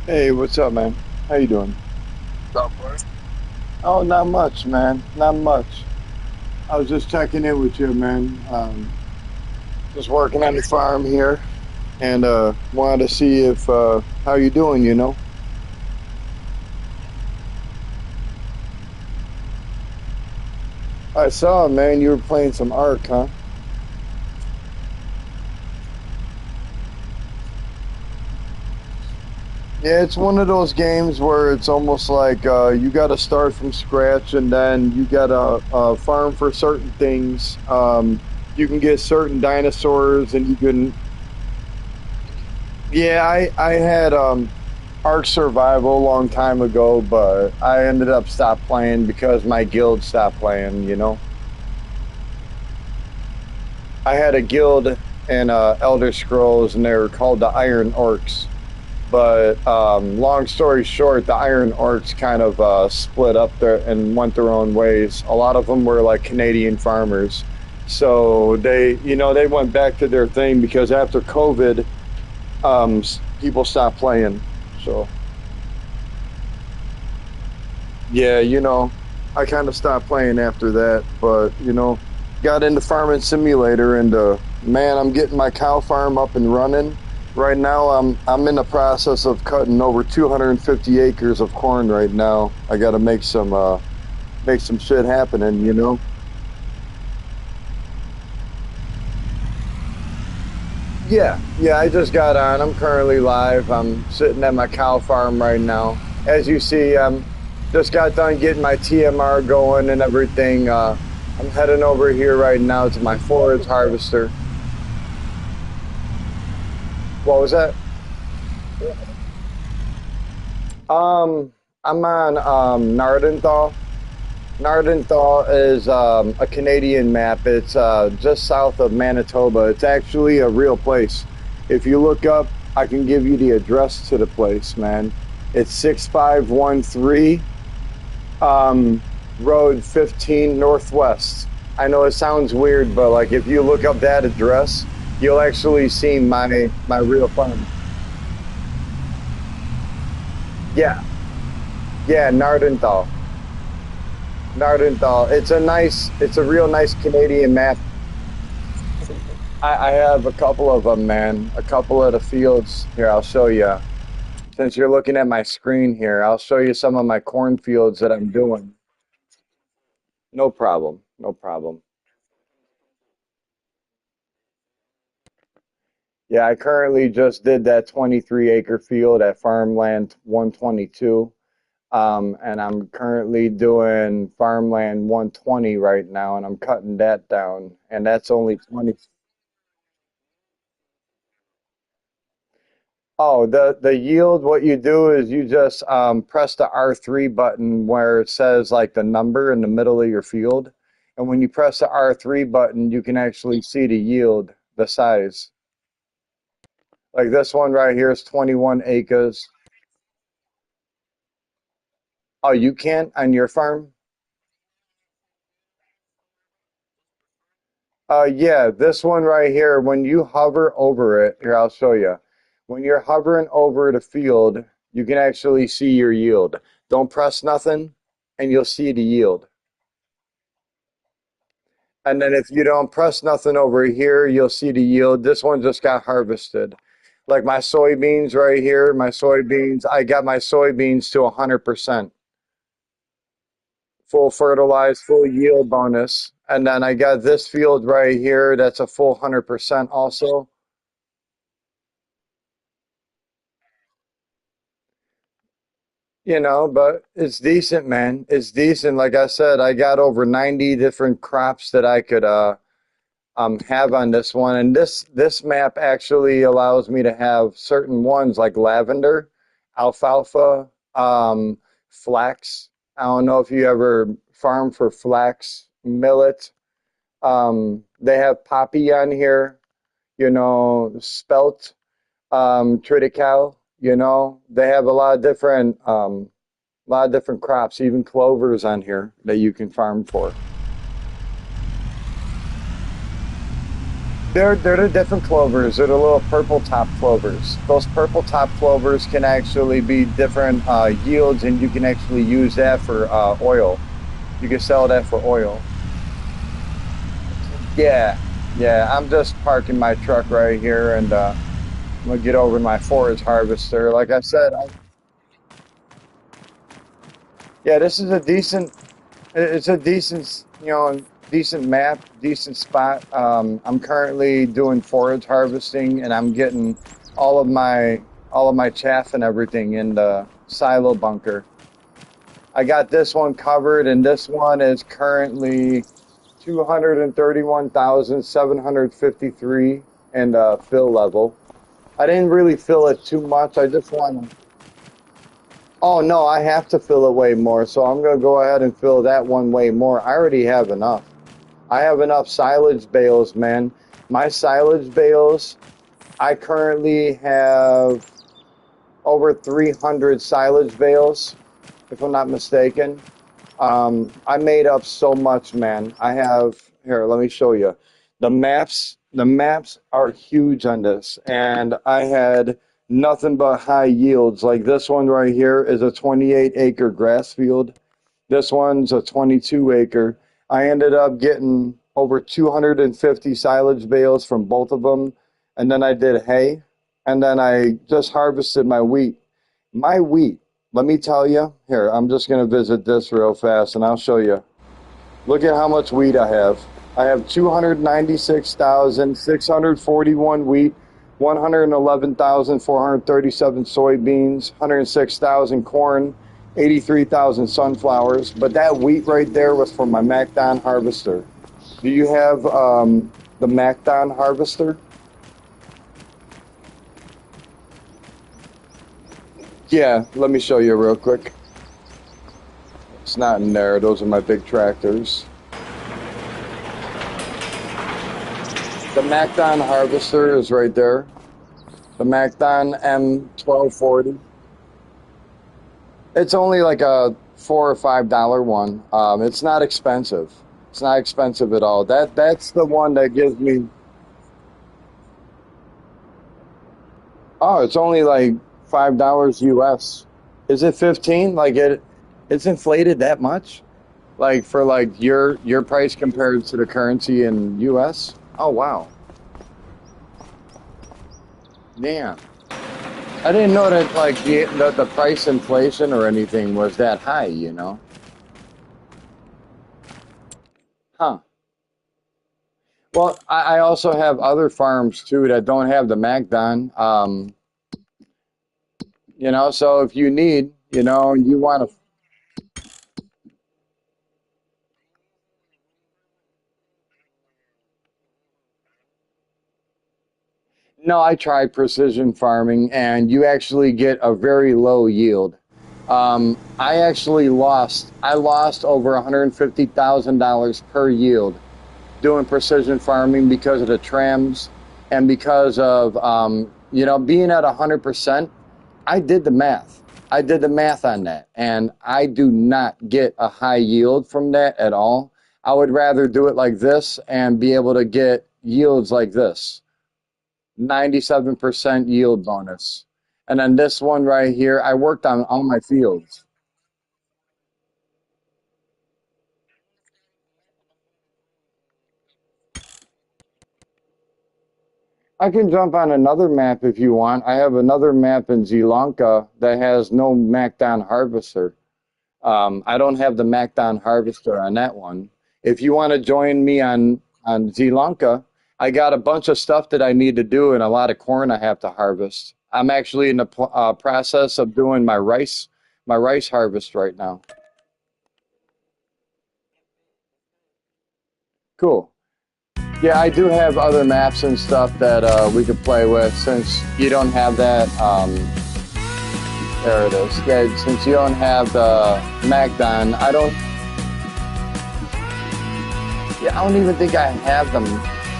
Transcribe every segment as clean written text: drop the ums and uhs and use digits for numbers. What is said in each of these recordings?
Hey, what's up, man? How you doing? Software. Oh, not much, man. Not much. I was just checking in with you, man. Just working on the farm here, and wanted to see if how you doing. I saw, man, you were playing some Ark, huh? Yeah, it's one of those games where it's almost like you got to start from scratch, and then you got to farm for certain things. You can get certain dinosaurs, and you can. Yeah, I had Ark Survival a long time ago, but I ended up stop playing because my guild stopped playing. I had a guild in Elder Scrolls, and they were called the Iron Orcs. But long story short, the Iron Orcs kind of split up there and went their own ways. A lot of them were like Canadian farmers, so they went back to their thing because after COVID, people stopped playing. So yeah, I kind of stopped playing after that, but got into Farming Simulator, and man, I'm getting my cow farm up and running. Right now, I'm in the process of cutting over 250 acres of corn right now. I got to make some shit happening. Yeah, yeah, I just got on. I'm currently live. I'm sitting at my cow farm right now. As you see, just got done getting my TMR going and everything. I'm heading over here right now to my forage harvester. What was that? I'm on Nardenthal. Nardenthal is a Canadian map. It's just south of Manitoba. It's actually a real place. If you look up, I can give you the address to the place, man. It's 6513 um, Road 15 Northwest. I know it sounds weird, but like if you look up that address, you'll actually see my real farm. Yeah, yeah, Nardenthal. Nardenthal. It's a real nice Canadian map. I have a couple of them, man. A couple of the fields. Here, I'll show you. Since you're looking at my screen here, I'll show you some of my cornfields that I'm doing. No problem. No problem. Yeah, I currently just did that 23-acre field at Farmland 122. And I'm currently doing Farmland 120 right now, and I'm cutting that down. And that's only 20. Oh, the yield, what you do is you just press the R3 button where it says like the number in the middle of your field. And when you press the R3 button, you can actually see the yield, the size. Like this one right here is 21 acres. Oh, you can't on your farm? Yeah, this one right here, when you hover over it, here, I'll show you. When you're hovering over the field, you can actually see your yield. Don't press nothing, and you'll see the yield. And then if you don't press nothing over here, you'll see the yield. This one just got harvested. Like my soybeans right here, I got my soybeans to 100%. Full fertilized, full yield bonus. And then I got this field right here that's a full 100% also. But it's decent, man. It's decent. Like I said, I got over 90 different crops that I could have on this one. And this map actually allows me to have certain ones like lavender, alfalfa, flax. I don't know if you ever farm for flax, millet. They have poppy on here, spelt, triticale. They have a lot of different crops, even clovers on here that you can farm for. They're the different clovers. They're the little purple top clovers. Those purple top clovers can actually be different yields, and you can actually use that for oil. You can sell that for oil. Yeah, yeah. I'm just parking my truck right here, and I'm gonna get over to my forage harvester. Like I said, yeah, this is a decent. It's a decent, decent map, decent spot. I'm currently doing forage harvesting, and I'm getting all of my all of my chaff and everything in the silo bunker. I got this one covered, and this one is currently 231,753 in the fill level. I didn't really fill it too much. I just want to. Oh no, I have to fill it way more, so I'm gonna go ahead and fill that one way more. I already have enough. I have enough silage bales, man. My silage bales, I currently have over 300 silage bales, if I'm not mistaken. I made up so much, man. I have here. Let me show you. The maps are huge on this, and I had nothing but high yields. Like this one right here is a 28-acre grass field. This one's a 22 acre. I ended up getting over 250 silage bales from both of them, and then I did hay, and then I just harvested my wheat. My wheat, let me tell you, here, I'm just going to visit this real fast and I'll show you. Look at how much wheat I have. I have 296,641 wheat, 111,437 soybeans, 106,000 corn, 83,000 sunflowers. But that wheat right there was for my MacDon harvester. Do you have the MacDon harvester? Yeah, let me show you real quick. It's not in there. Those are my big tractors. The MacDon harvester is right there. The MacDon M1240. It's only like a $4 or $5 one. It's not expensive. It's not expensive at all. That's the one that gives me. Oh, it's only like $5 US. Is it 15? Like it's inflated that much? Like for like your price compared to the currency in US? Oh wow. Damn. I didn't know that like the price inflation or anything was that high, you know? Huh. Well, I also have other farms too that don't have the MacDon. So if you need, you want to. No, I tried precision farming, and you actually get a very low yield. I actually lost. I lost over $150,000 per yield doing precision farming because of the trams and because of being at 100%. I did the math. I did the math on that, and I do not get a high yield from that at all. I would rather do it like this and be able to get yields like this. 97% yield bonus. And then this one right here, I worked on all my fields. I can jump on another map if you want. I have another map in Sri Lanka that has no MacDon harvester. I don't have the MacDon harvester on that one. If you want to join me on Sri Lanka, I got a bunch of stuff that I need to do and a lot of corn I have to harvest. I'm actually in the process of doing my rice harvest right now. Cool. Yeah, I do have other maps and stuff that we could play with since you don't have that. There it is. Yeah, since you don't have the MacDon, I don't. Yeah, I don't even think I have them.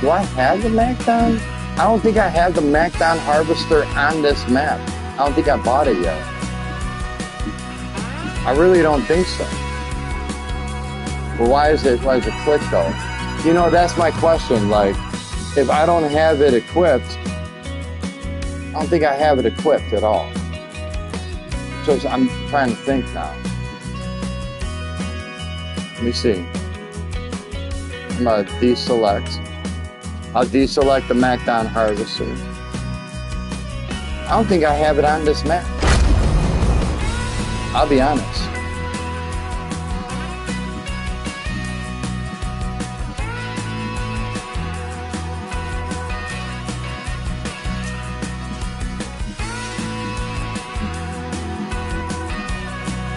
Do I have the MacDon? I don't think I have the MacDon harvester on this map. I don't think I bought it yet. I really don't think so. But why is it click though? That's my question. Like, if I don't have it equipped, I don't think I have it equipped at all. So I'm trying to think now. Let me see. I'm gonna deselect. I'll deselect the MacDon Harvester. I don't think I have it on this map. I'll be honest.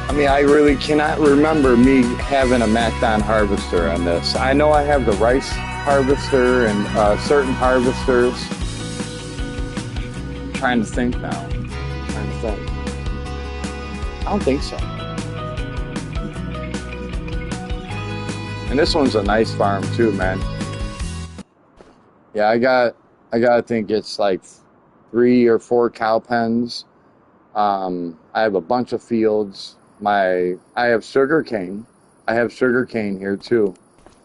I mean, I really cannot remember me having a MacDon Harvester on this. I know I have the rice harvester and certain harvesters. I'm trying to think now. I'm trying to think. I don't think so. And this one's a nice farm too, man. Yeah, I think it's like 3 or 4 cow pens. I have a bunch of fields. I have sugar cane. I have sugar cane here too.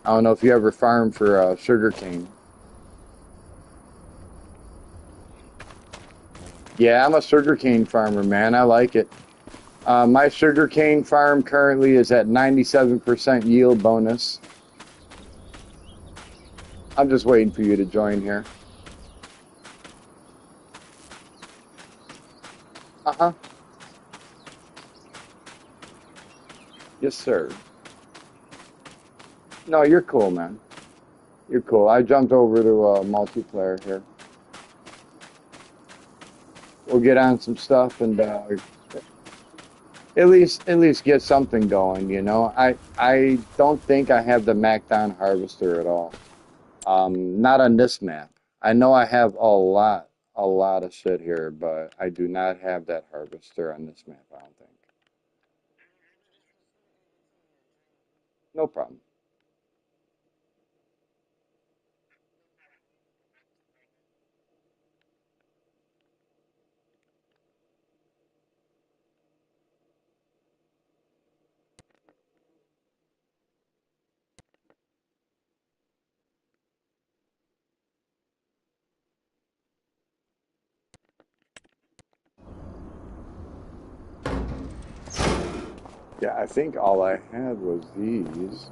I don't know if you ever farm for sugar cane. Yeah, I'm a sugar cane farmer, man. I like it. My sugar cane farm currently is at 97% yield bonus. I'm just waiting for you to join here. Uh-huh. Yes, sir. No, you're cool, man. You're cool. I jumped over to multiplayer here. We'll get on some stuff and at least get something going, you know. I don't think I have the MacDon Harvester at all. Not on this map. I know I have a lot of shit here, but I do not have that harvester on this map, I don't think. No problem. Yeah, I think all I had was these.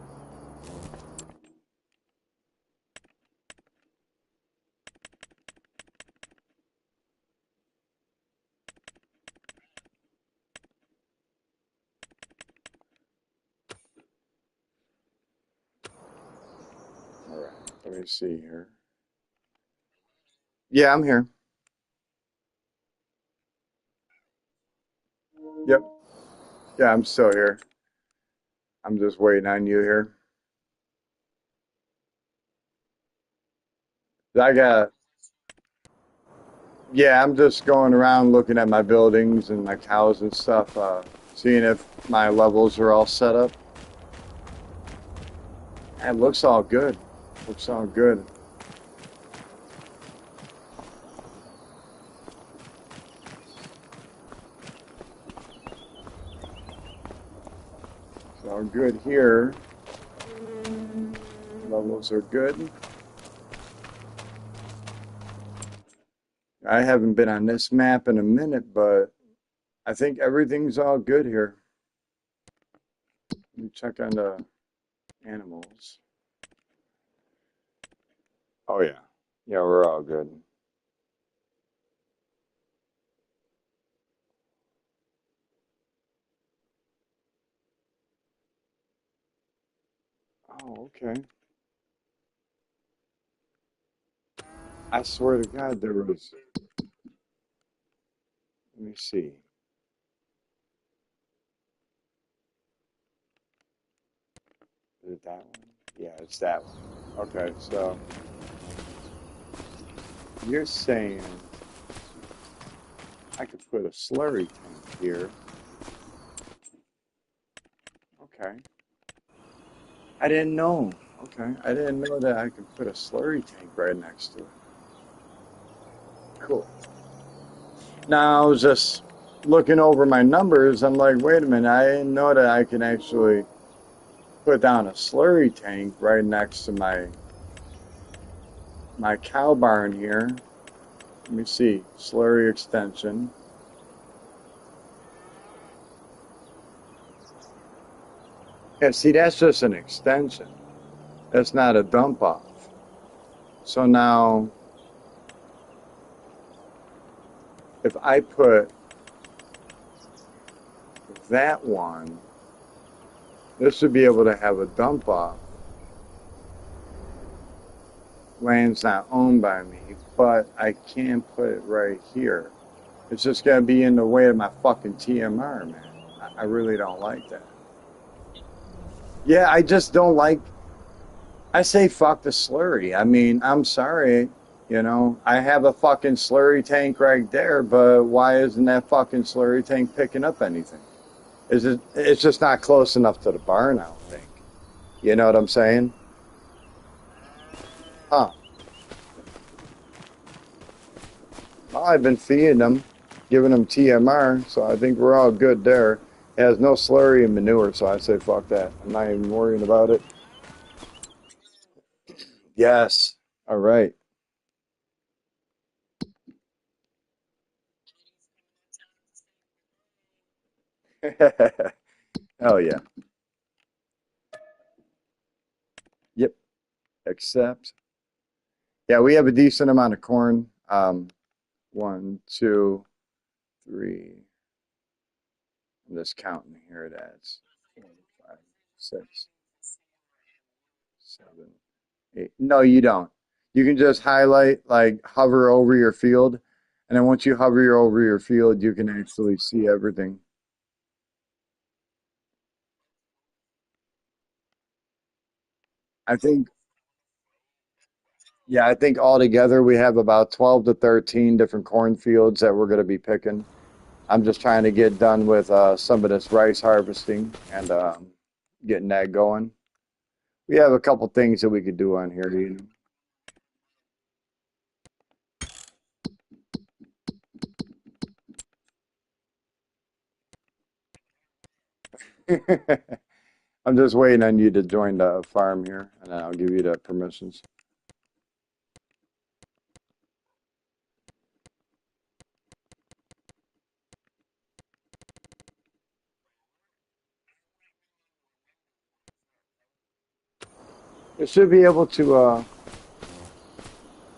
All right, let me see here. Yeah, I'm here. Yep. Yeah, I'm still here. I'm just waiting on you here. I got, yeah, I'm just going around looking at my buildings and my cows and stuff, seeing if my levels are all set up. It looks all good. Looks all good. It's all good here. Levels are good. I haven't been on this map in a minute, but I think everything's all good here. Let me check on the animals. Oh yeah. Yeah, we're all good. Oh, okay. I swear to God, there was. Let me see. Is it that one? Yeah, it's that one. Okay, so you're saying I could put a slurry tank here. Okay. I didn't know. Okay. I didn't know that I could put a slurry tank right next to it. Cool. Now I was just looking over my numbers. I'm like, wait a minute. I didn't know that I can actually put down a slurry tank right next to my cow barn here. Let me see. Slurry extension. Yeah, see, that's just an extension. That's not a dump off. So now, if I put that one, this should be able to have a dump off. Land's not owned by me, but I can put it right here. It's just gonna be in the way of my fucking TMR, man. I really don't like that. Yeah, I just don't like. I say fuck the slurry. I mean, I'm sorry, I have a fucking slurry tank right there, but why isn't that fucking slurry tank picking up anything? Is it? It's just not close enough to the barn, I don't think. You know what I'm saying? Huh? Well, I've been feeding them, giving them TMR, so I think we're all good there. It has no slurry and manure, so I say fuck that. I'm not even worrying about it. Yes. All right. Hell yeah. Yep. Accept. Yeah, we have a decent amount of corn. One, two, three. I'm just counting here. That's four, five, six, seven, eight. No, you don't. You can just highlight, like hover over your field, and then once you hover over your field, you can actually see everything. I think, yeah, I think altogether we have about 12 to 13 different cornfields that we're going to be picking. I'm just trying to get done with some of this rice harvesting and getting that going. We have a couple things that we could do on here. I'm just waiting on you to join the farm here, and then I'll give you the permissions. You should be able to,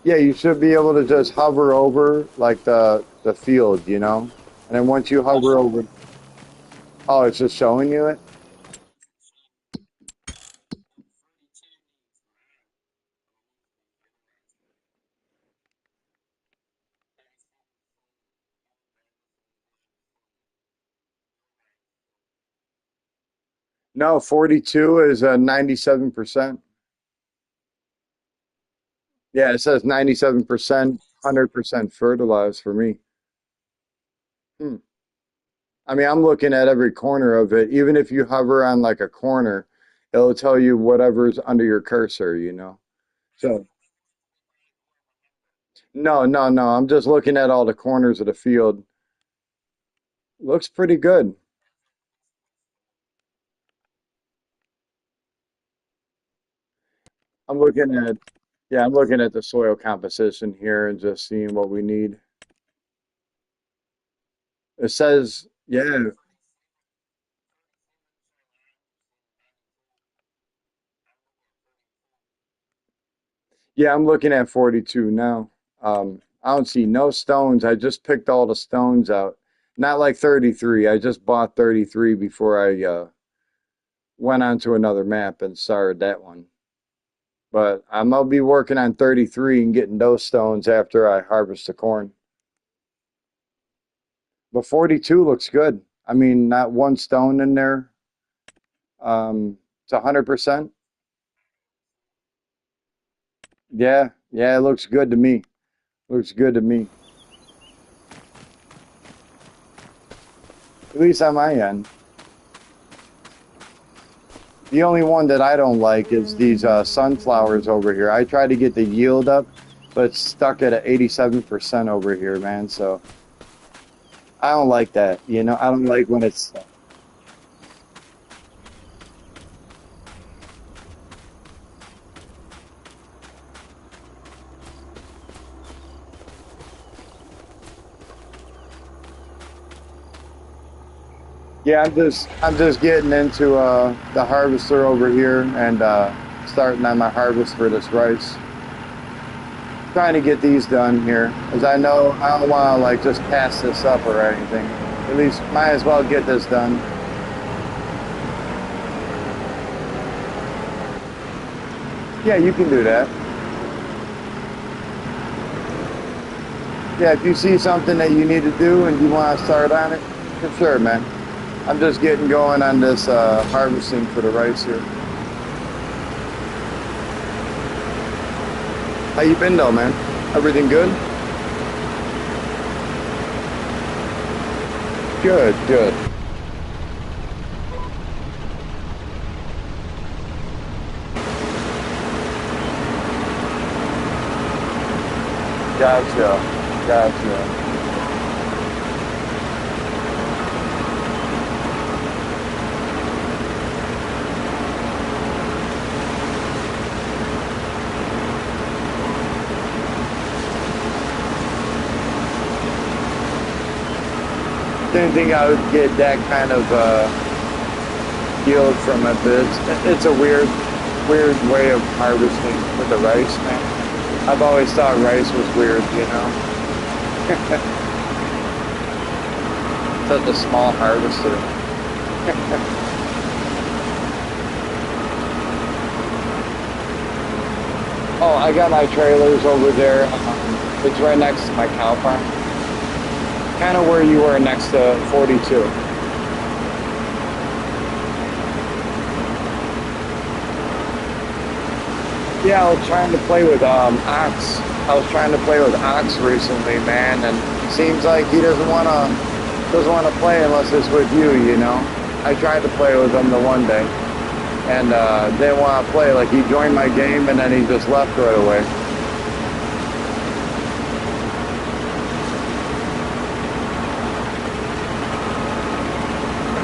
yeah, you should be able to just hover over like the field, and then once you hover over, oh, it's just showing you it. No, 42 is 97%. Yeah, it says 97%, 100% fertilized for me. Hmm. I mean, I'm looking at every corner of it. Even if you hover on like a corner, it'll tell you whatever's under your cursor. So, no, no, no. I'm just looking at all the corners of the field. Looks pretty good. I'm looking at, yeah, I'm looking at the soil composition here and just seeing what we need. It says, yeah, yeah, I'm looking at 42 now. I don't see no stones. I just picked all the stones out. Not like 33. I just bought 33 before I went on to another map and started that one. But I'm gonna be working on 33 and getting those stones after I harvest the corn. But 42 looks good. I mean, not one stone in there. It's 100%. Yeah, yeah, it looks good to me. Looks good to me. At least on my end. The only one that I don't like is these sunflowers over here. I try to get the yield up, but it's stuck at 87% over here, man. So I don't like that. I don't like when it's. Yeah, I'm just getting into the harvester over here and starting on my harvest for this rice. Trying to get these done here, as I know I don't want to like just pass this up or anything. At least might as well get this done. Yeah, you can do that. Yeah, if you see something that you need to do and you want to start on it, for sure, man. I'm just getting going on this harvesting for the rice here. How you been though, man? Everything good? Good, good. Gotcha, gotcha. Didn't think I would get that kind of yield from it, but it's a weird way of harvesting with the rice, man. I've always thought rice was weird, you know. Such a small harvester. Oh, I got my trailers over there. It's right next to my cow farm, kind of where you were next to 42. Yeah, I was trying to play with Ox. I was trying to play with Ox recently, man, and it seems like he doesn't wanna play unless it's with you, you know. I tried to play with him the one day, and didn't want to play. Like he joined my game and then he just left right away.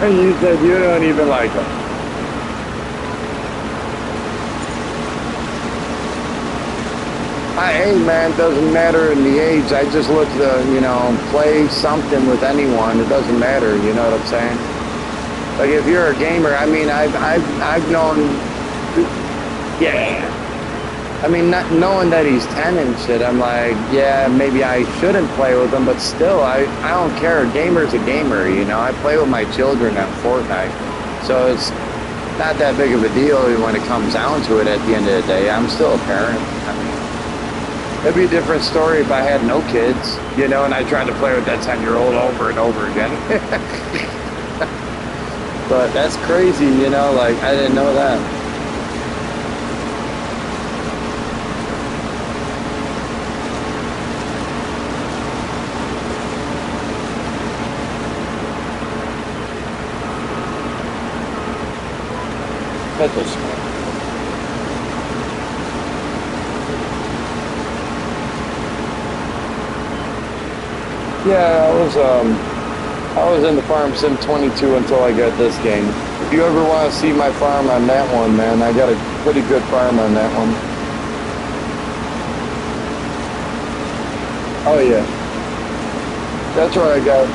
And you said you don't even like him. Hey man, doesn't matter in the age. I just look to, play something with anyone. It doesn't matter. You know what I'm saying? Like if you're a gamer, I mean, I've known, yeah. I mean, not knowing that he's 10 and shit, I'm like, yeah, maybe I shouldn't play with him, but still, I don't care. A gamer's a gamer, you know. I play with my children on Fortnite, so it's not that big of a deal when it comes down to it. At the end of the day, I'm still a parent. I mean, it'd be a different story if I had no kids, you know, and I tried to play with that 10-year-old over and over again. But that's crazy, you know, like I didn't know that. That's a smart. Yeah, I was in the Farm Sim 22 until I got this game. If you ever want to see my farm on that one, man, I got a pretty good farm on that one. Oh yeah, that's what I got.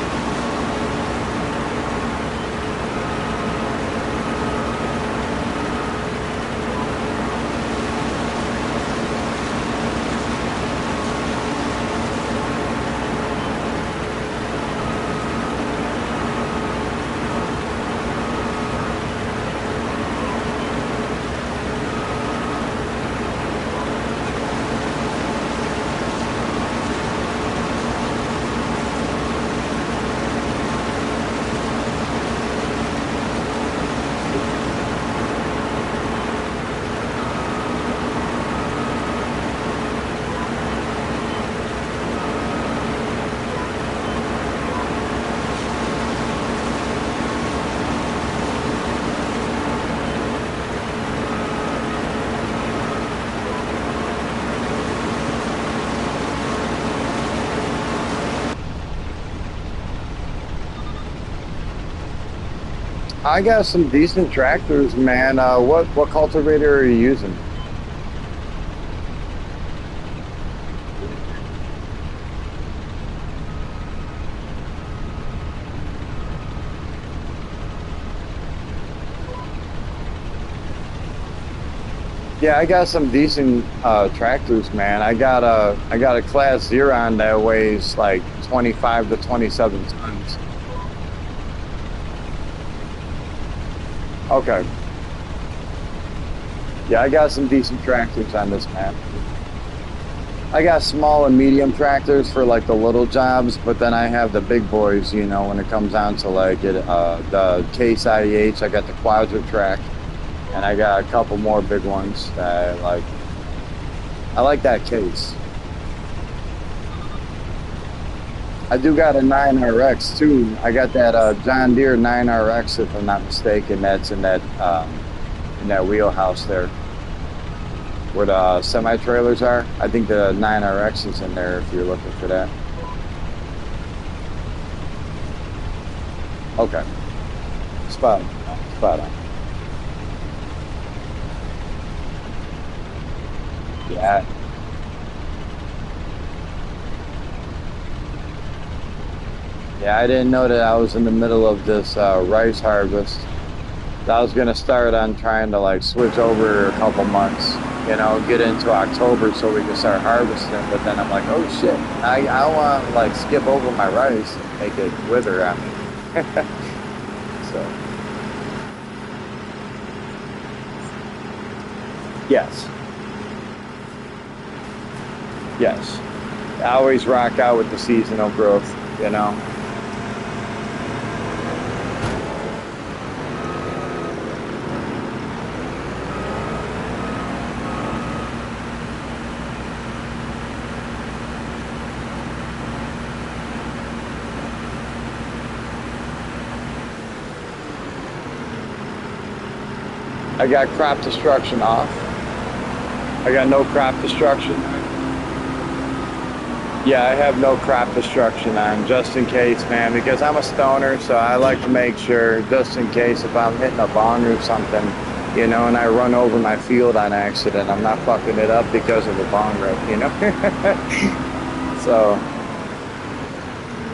I got some decent tractors, man. What cultivator are you using? Yeah, I got some decent tractors, man. I got a class Xeron that weighs like 25 to 27 tons. Okay. Yeah, I got some decent tractors on this map. I got small and medium tractors for like the little jobs, but then I have the big boys, when it comes down to like the Case IH, I got the Quadra track, and I got a couple more big ones that I like. I like that case. I do got a 9RX too. I got that John Deere 9RX if I'm not mistaken. That's in that wheelhouse there where the semi trailers are. I think the 9RX is in there if you're looking for that. Okay, spot on. Spot on. Yeah, yeah. I didn't know that I was in the middle of this rice harvest. I was gonna start on trying to like switch over a couple months, get into October so we can start harvesting. But then I'm like, oh shit, I want to like skip over my rice and make it wither on me. So yes, yes, I always rock out with the seasonal growth. You know, I got crop destruction off. I got no crop destruction. Yeah, I have no crop destruction on just in case, man, because I'm a stoner, so I like to make sure just in case if I'm hitting a bong or something, and I run over my field on accident, I'm not fucking it up because of a bong rip. So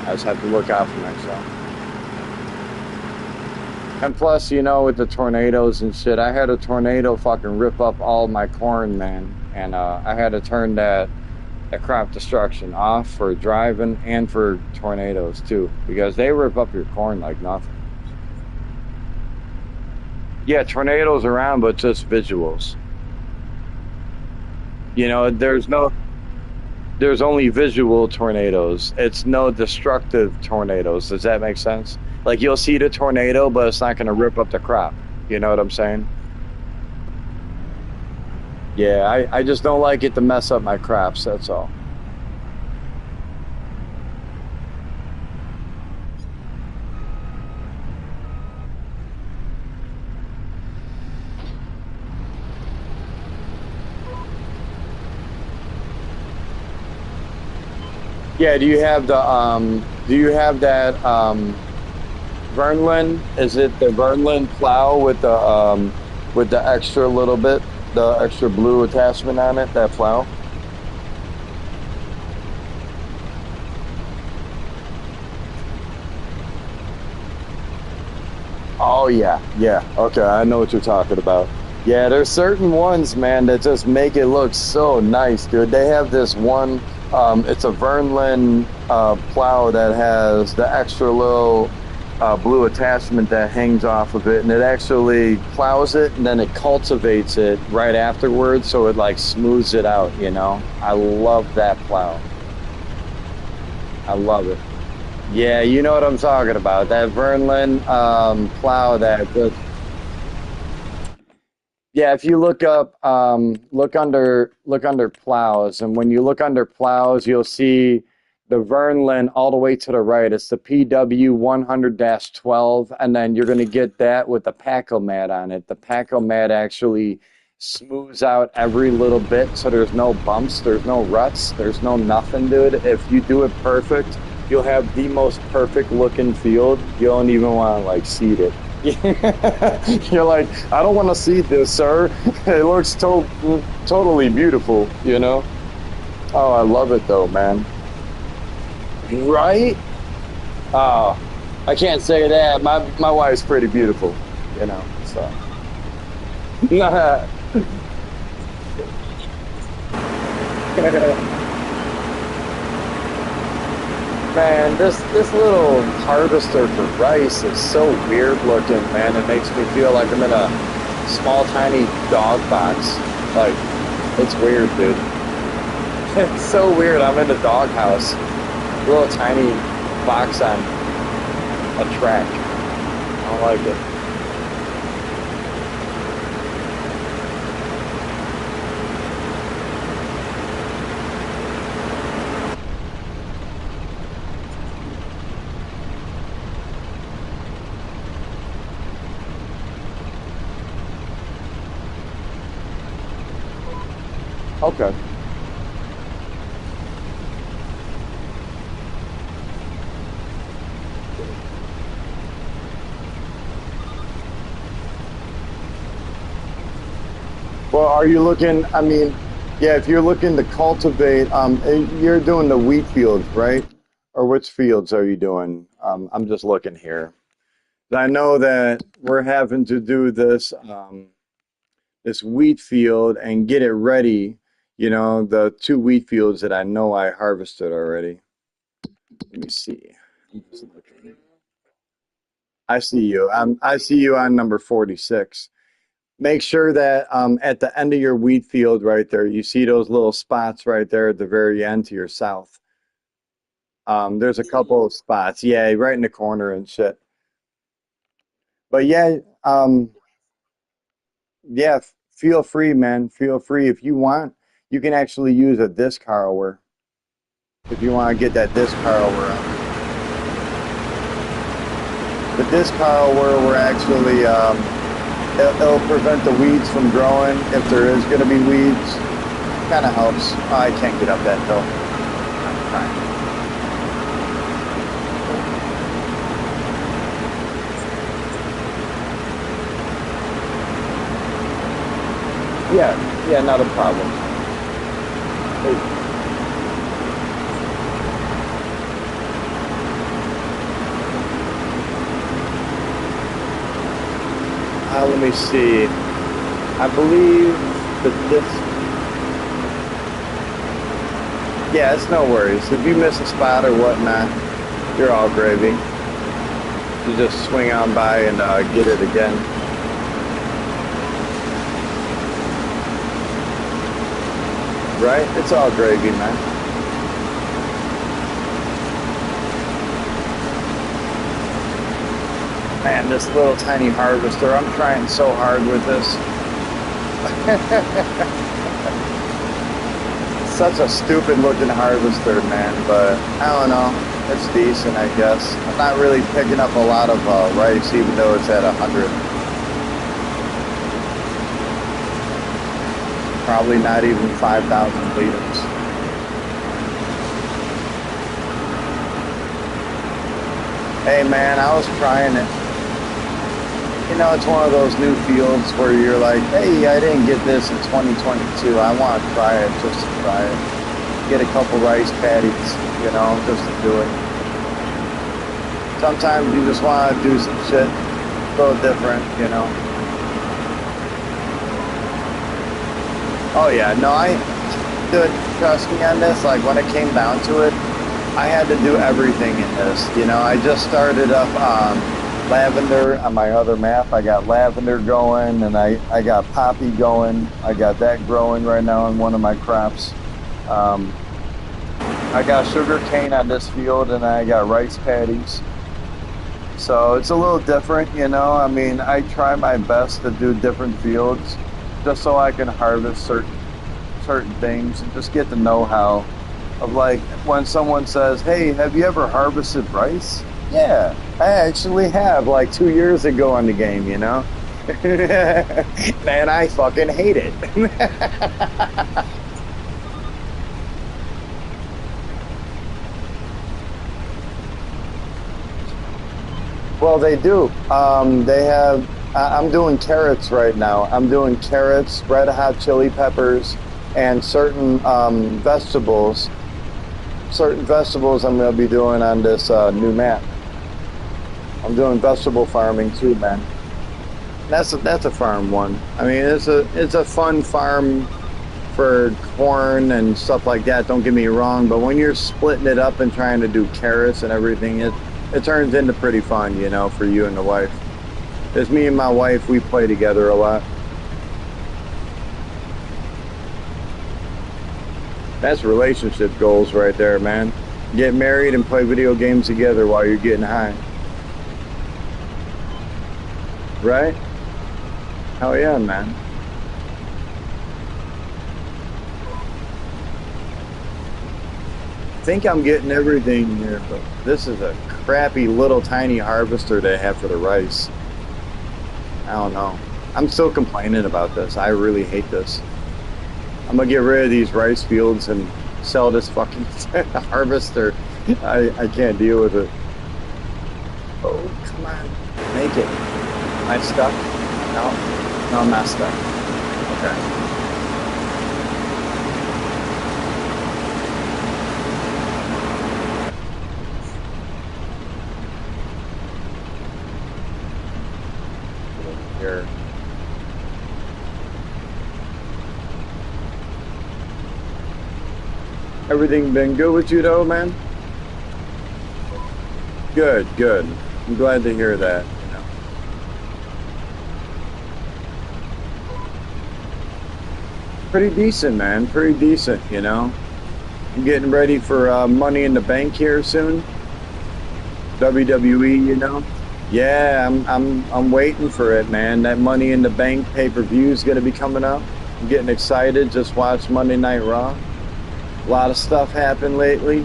I just have to look out for myself. And plus, with the tornadoes and shit, I had a tornado fucking rip up all my corn, man, and I had to turn that crop destruction off for driving and for tornadoes too, because they rip up your corn like nothing. Yeah, tornadoes around, but just visuals. There's only visual tornadoes. It's no destructive tornadoes. Does that make sense? Like you'll see the tornado, but it's not going to rip up the crop. You know what I'm saying? Yeah, I just don't like it to mess up my crops. That's all. Yeah, do you have that Vernlin? Is it the Vernlin plow with the extra little bit, the extra blue attachment on it, that plow? Oh yeah, yeah. Okay, I know what you're talking about. Yeah, there's certain ones, man, that just make it look so nice, dude. They have this one. It's a Vernlin plow that has the extra little blue attachment that hangs off of it, and it actually plows it, and then it cultivates it right afterwards, so it like smooths it out. I love that plow. I love it. Yeah, you know what I'm talking about. That Vernlin plow that just yeah, if you look under plows, and when you look under plows, you'll see the Vernlin all the way to the right. It's the PW 100-12, and then you're gonna get that with the Paco mat on it. The Paco mat actually smooths out every little bit, so there's no bumps, there's no ruts, there's no nothing, dude. If you do it perfect, you'll have the most perfect looking field. You don't even want to like seed it. You're like, I don't want to see this, sir. It looks totally beautiful. Oh, I love it though, man. Right? Oh, I can't say that. My wife's pretty beautiful. So Man, this little harvester for rice is so weird looking, man. It makes me feel like I'm in a small, tiny dog box. Like, it's weird, dude. It's so weird. I'm in a dog house, little tiny box on a track. I don't like it. Okay. Well, are you looking? I mean, yeah, if you're looking to cultivate, you're doing the wheat fields, right? Or which fields are you doing? I'm just looking here. I know that we're having to do this wheat field and get it ready. You know, the two wheat fields that I know I harvested already. Let me see. I'm just looking. I see you. I see you on number 46. Make sure that at the end of your wheat field right there, you see those little spots right there at the very end to your south. There's a couple of spots. Yeah, right in the corner and shit. But yeah, yeah, feel free, man. Feel free. If you want, you can actually use a disc harrower if you want to get that disc harrower out. The disc harrower will actually it'll prevent the weeds from growing if there is going to be weeds. Kind of helps. Oh, I can't get up that hill. I'm trying. Yeah, yeah, not a problem. Hey, let me see. I believe that this. Yeah, it's no worries. If you miss a spot or whatnot, you're all gravy. You just swing on by and get it again. Right? It's all gravy, man. Man, this little tiny harvester, I'm trying so hard with this. Such a stupid looking harvester, man, but I don't know. It's decent, I guess. I'm not really picking up a lot of rice, even though it's at 100. Probably not even 5,000 liters. Hey, man, I was trying it. You know, it's one of those new fields where you're like, hey, I didn't get this in 2022. I want to try it just to try it. Get a couple rice paddies, you know, just to do it. Sometimes you just want to do some shit a little different, you know. Oh, yeah, no, dude, trust me on this. Like, when it came down to it, I had to do everything in this. You know, I just started up lavender on my other map. I got lavender going, and I got poppy going. I got that growing right now in one of my crops. Um, I got sugar cane on this field, and I got rice paddies. So it's a little different, you know. I mean, I try my best to do different fields just so I can harvest certain things and just get the know-how of, like, when someone says, "Hey, have you ever harvested rice?" Yeah, I actually have, like 2 years ago on the game, you know. Man, I fucking hate it. Well, they do. They have. I'm doing carrots right now. I'm doing carrots, red hot chili peppers, and certain vegetables. Certain vegetables I'm going to be doing on this new map. I'm doing vegetable farming too, man. That's a farm one. I mean, it's a fun farm for corn and stuff like that. Don't get me wrong, but when you're splitting it up and trying to do carrots and everything, it turns into pretty fun, you know, for you and the wife. It's me and my wife. We play together a lot. That's relationship goals right there, man. Get married and play video games together while you're getting high. Right? Hell yeah, man. I think I'm getting everything here, but this is a crappy little tiny harvester they have for the rice. I don't know. I'm still complaining about this. I really hate this. I'm gonna get rid of these rice fields and sell this fucking harvester. I can't deal with it. Oh, come on. Make it. Am I stuck? No. No, I'm not stuck. Okay. Get over here. Everything been good with you though, man? Good, good. I'm glad to hear that. You know. Pretty decent, man. Pretty decent, you know. I'm getting ready for Money in the Bank here soon. WWE, you know. Yeah, I'm waiting for it, man. That Money in the Bank pay-per-view is gonna be coming up. I'm getting excited. Just watched Monday Night Raw. A lot of stuff happened lately.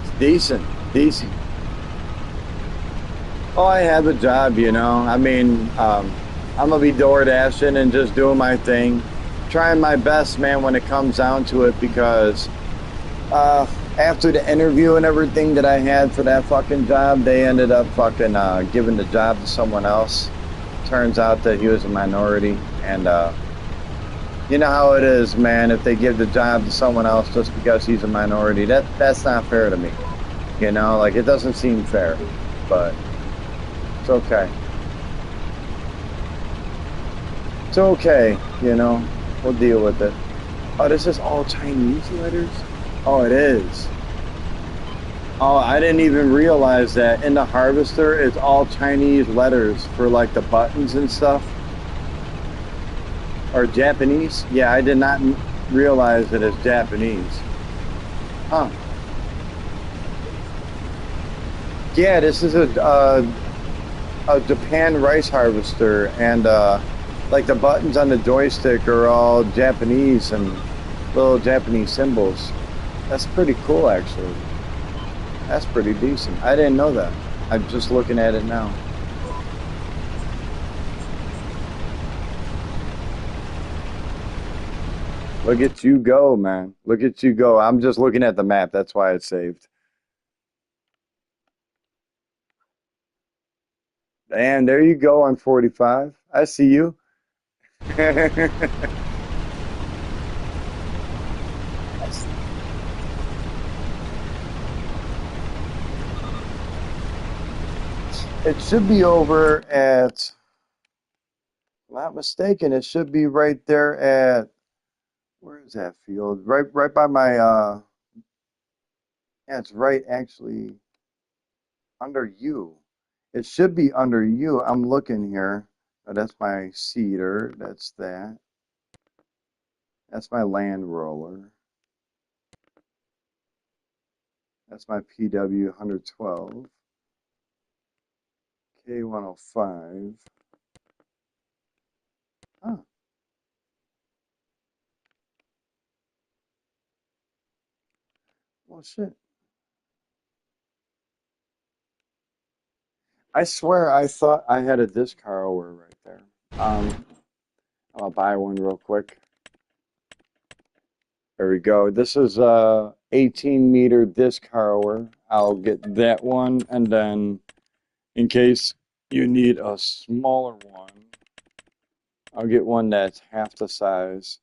It's decent, decent. Oh, I have a job, you know. I mean, I'm gonna be door dashing and just doing my thing, trying my best, man, when it comes down to it. Because after the interview and everything that I had for that fucking job, they ended up fucking giving the job to someone else. Turns out that he was a minority, and you know how it is, man. If they give the job to someone else just because he's a minority, that's not fair to me. You know, like it doesn't seem fair, but. It's okay. It's okay, you know. We'll deal with it. Oh, this is all Chinese letters? Oh, it is. Oh, I didn't even realize that in the harvester it's all Chinese letters for like the buttons and stuff. Or Japanese. Yeah, I did not realize that it's Japanese. Huh. Yeah, this is a Japan rice harvester, and like the buttons on the joystick are all Japanese and little Japanese symbols. That's pretty cool, actually. That's pretty decent. I didn't know that. I'm just looking at it now. Look at you go, man. Look at you go. I'm just looking at the map. That's why it's saved. And there you go on 45. I see you. It should be over at, if I'm not mistaken, it should be right there at, where is that field? Right by my yeah, it's right actually under you. It should be under you. I'm looking here. Oh, that's my seeder. That's that. That's my land roller. That's my PW 112. K105. Huh. Well, shit. I swear I thought I had a disc harrower right there. I'll buy one real quick. There we go. This is a 18-meter disc harrower. I'll get that one, and then in case you need a smaller one, I'll get one that's half the size,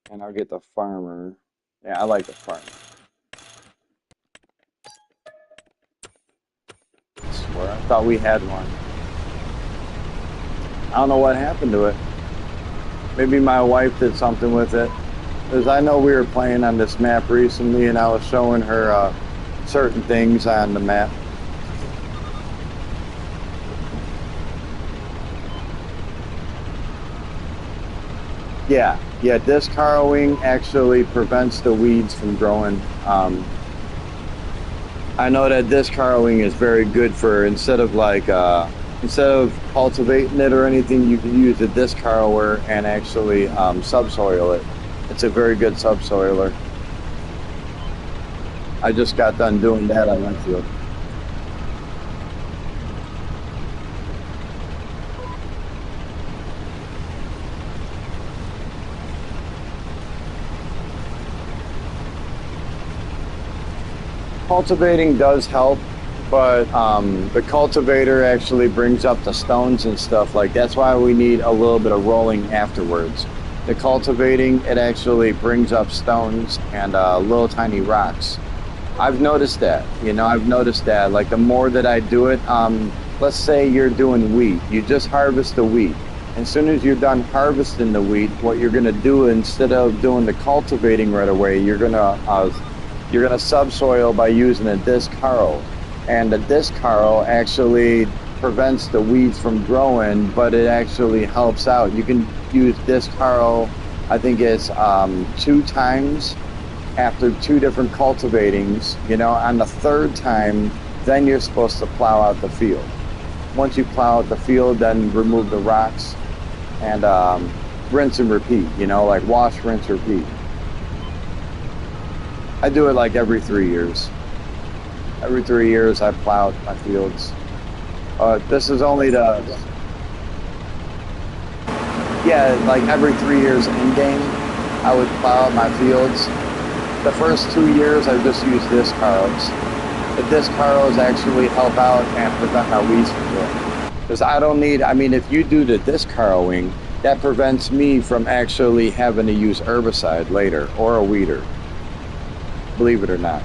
and I'll get the farmer. Yeah, I like the farmer. I swear, I thought we had one. I don't know what happened to it. Maybe my wife did something with it. Because I know we were playing on this map recently, and I was showing her certain things on the map. Yeah, yeah. Disc harrowing actually prevents the weeds from growing. I know that disc harrowing is very good for instead of cultivating it or anything, you can use a disc harrower and actually subsoil it. It's a very good subsoiler. I just got done doing that on my field. Cultivating does help, but the cultivator actually brings up the stones and stuff. Like that's why we need a little bit of rolling afterwards. The cultivating, it actually brings up stones and little tiny rocks. I've noticed that. I've noticed that. Like the more that I do it, let's say you're doing wheat, you just harvest the wheat. As soon as you're done harvesting the wheat, what you're gonna do instead of doing the cultivating right away, you're gonna subsoil by using a disc harrow, and the disc harrow actually prevents the weeds from growing, but it actually helps out. You can use disc harrow. I think it's 2 times after 2 different cultivatings. On the third time, then you're supposed to plow out the field. Once you plow out the field, then remove the rocks and rinse and repeat. Like wash, rinse, repeat. I do it like every 3 years. Every 3 years, I plow my fields. This is only the Yeah, like every 3 years in game, I would plow out my fields. The first 2 years, I just used disc harrows. The disc harrows actually help out and prevent my weeds from growing. Because I don't need, I mean, if you do the disc harrowing, that prevents me from actually having to use herbicide later or a weeder, believe it or not.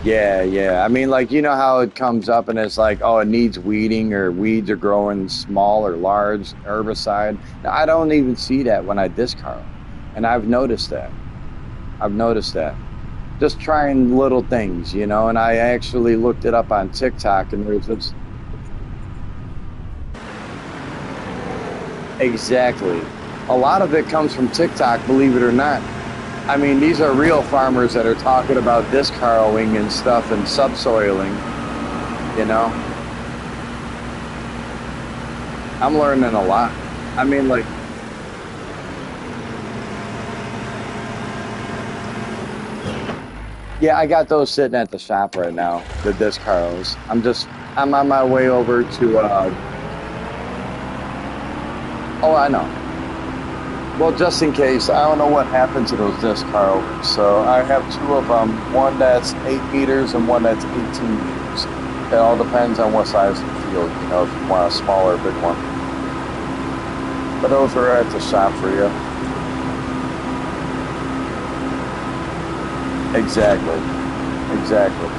Yeah, yeah. I mean, like, you know how it comes up and it's like, oh, it needs weeding or weeds are growing small or large, herbicide. Now, I don't even see that when I disc harrow. And I've noticed that. I've noticed that. Just trying little things. And I actually looked it up on TikTok, and there's this exactly. A lot of it comes from TikTok, believe it or not. I mean, these are real farmers that are talking about disc harrowing and stuff and subsoiling. You know, I'm learning a lot. I mean, like, yeah, I got those sitting at the shop right now, the disc harrows. I'm on my way over to, oh, I know. Well, just in case, I don't know what happened to those disc harrowers. So I have two of them, one that's 8 meters and one that's 18 meters. It all depends on what size of the field, if you want a smaller or big one. But those are at the shop for you. Exactly. Exactly.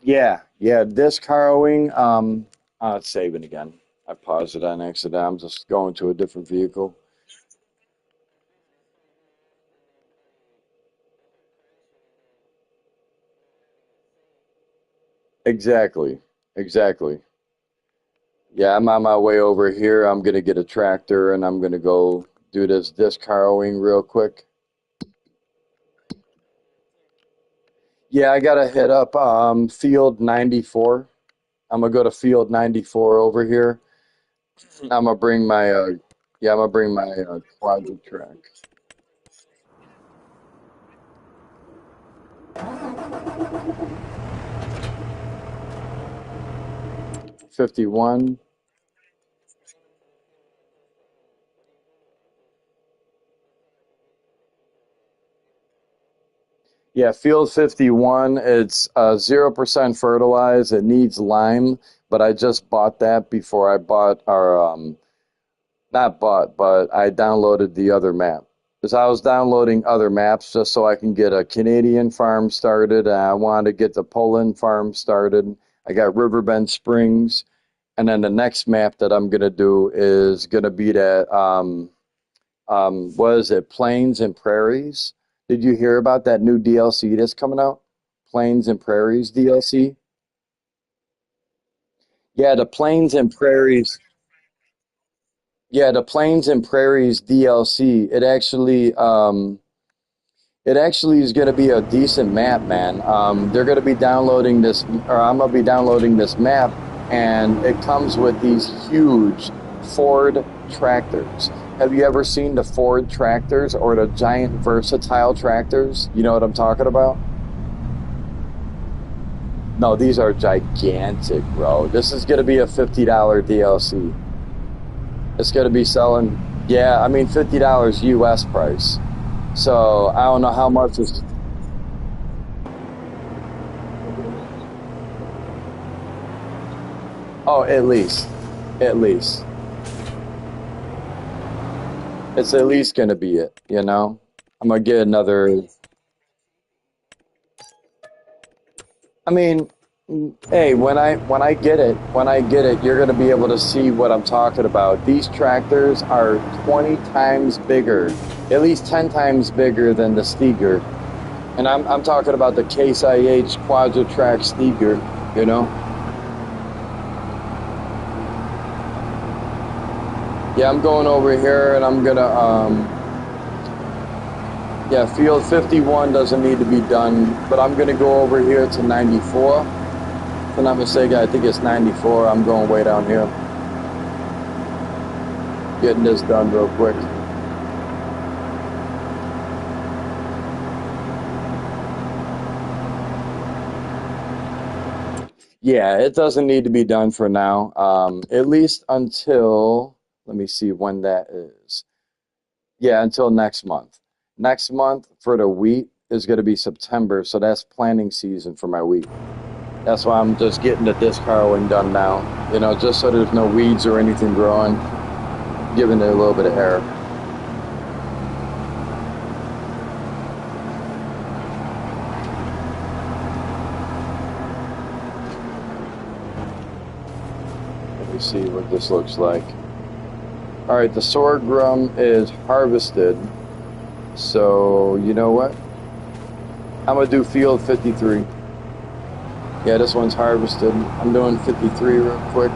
Yeah, yeah. Disc harrowing. It's saving again. I paused it on accident. I'm just going to a different vehicle. Exactly. Exactly. Yeah, I'm on my way over here. I'm gonna get a tractor and I'm gonna go do this disc harrowing real quick. Yeah, I gotta hit up field 94. I'm gonna go to field 94 over here. I'm gonna bring my yeah, I'm gonna bring my quadra track. 51. Yeah, Field 51, it's 0% fertilized. It needs lime, but I just bought that before I bought our, not bought, but I downloaded the other map. Because I was downloading other maps just so I can get a Canadian farm started, and I wanted to get the Poland farm started. I got Riverbend Springs, and then the next map that I'm gonna do is gonna be that what is it, Plains and Prairies? Did you hear about that new DLC that's coming out? Plains and Prairies DLC? Yeah, the Plains and Prairies. Yeah, the Plains and Prairies DLC. It actually is going to be a decent map, man. They're going to be downloading this, or I'm going to be downloading this map, and it comes with these huge Ford tractors. Have you ever seen the Ford tractors or the giant versatile tractors? You know what I'm talking about? No, these are gigantic, bro. This is going to be a $50 DLC. It's going to be selling, yeah, I mean $50 US price. So I don't know how much is. Oh, at least it's at least gonna be it. I'm gonna get another. I mean, hey, when I get it, you're gonna be able to see what I'm talking about. These tractors are 20 times bigger, at least 10 times bigger than the Steger, and I'm talking about the Case IH Quadra-Track Steger. You know. Yeah, I'm going over here and I'm gonna yeah, field 51 doesn't need to be done, but I'm gonna go over here to 94. If I'm not mistaken, I think it's 94. I'm going way down here, getting this done real quick. Yeah, it doesn't need to be done for now. At least until, let me see when that is. Yeah, until next month. Next month for the wheat is going to be September, so that's planting season for my wheat. That's why I'm just getting the disc harrowing done now, just so there's no weeds or anything growing, giving it a little bit of air. Let me see what this looks like. All right, the sorghum is harvested, so you know what? I'm gonna do field 53. Yeah, this one's harvested. I'm doing 53 real quick.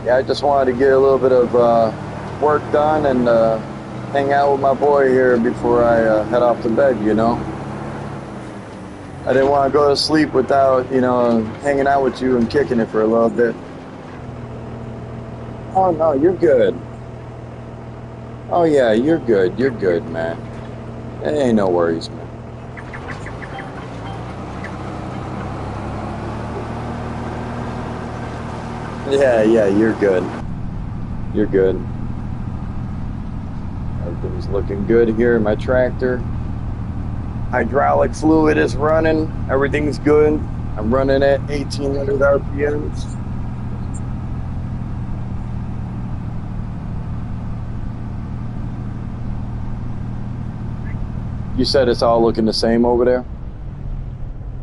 Yeah, I just wanted to get a little bit of work done and hang out with my boy here before I head off to bed. I didn't want to go to sleep without, hanging out with you and kicking it for a little bit. Oh, no, you're good. Oh, yeah, you're good. You're good, man. It ain't no worries, man. Yeah, yeah, you're good. You're good. Everything's looking good here in my tractor. Hydraulic fluid is running. Everything's good. I'm running at 1800 RPMs. You said it's all looking the same over there?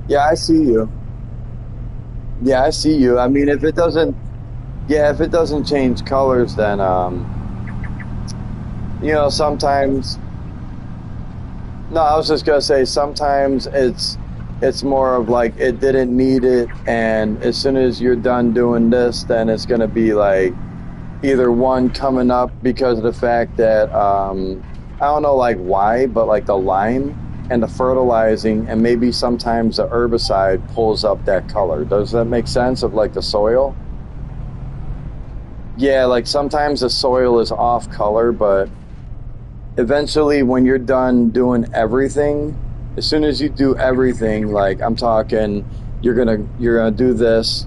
Yeah, I see you. Yeah, I see you. I mean, if it doesn't change colors, then, sometimes, no, I was just gonna say sometimes it's more of like it didn't need it, and as soon as you're done doing this, then it's gonna be like either one coming up because of the fact that I don't know like why, but like the lime and the fertilizing and maybe sometimes the herbicide pulls up that color. Does that make sense of like the soil? Yeah, like sometimes the soil is off color, but eventually when you're done doing everything, as soon as you do everything, like I'm talking you're gonna do this,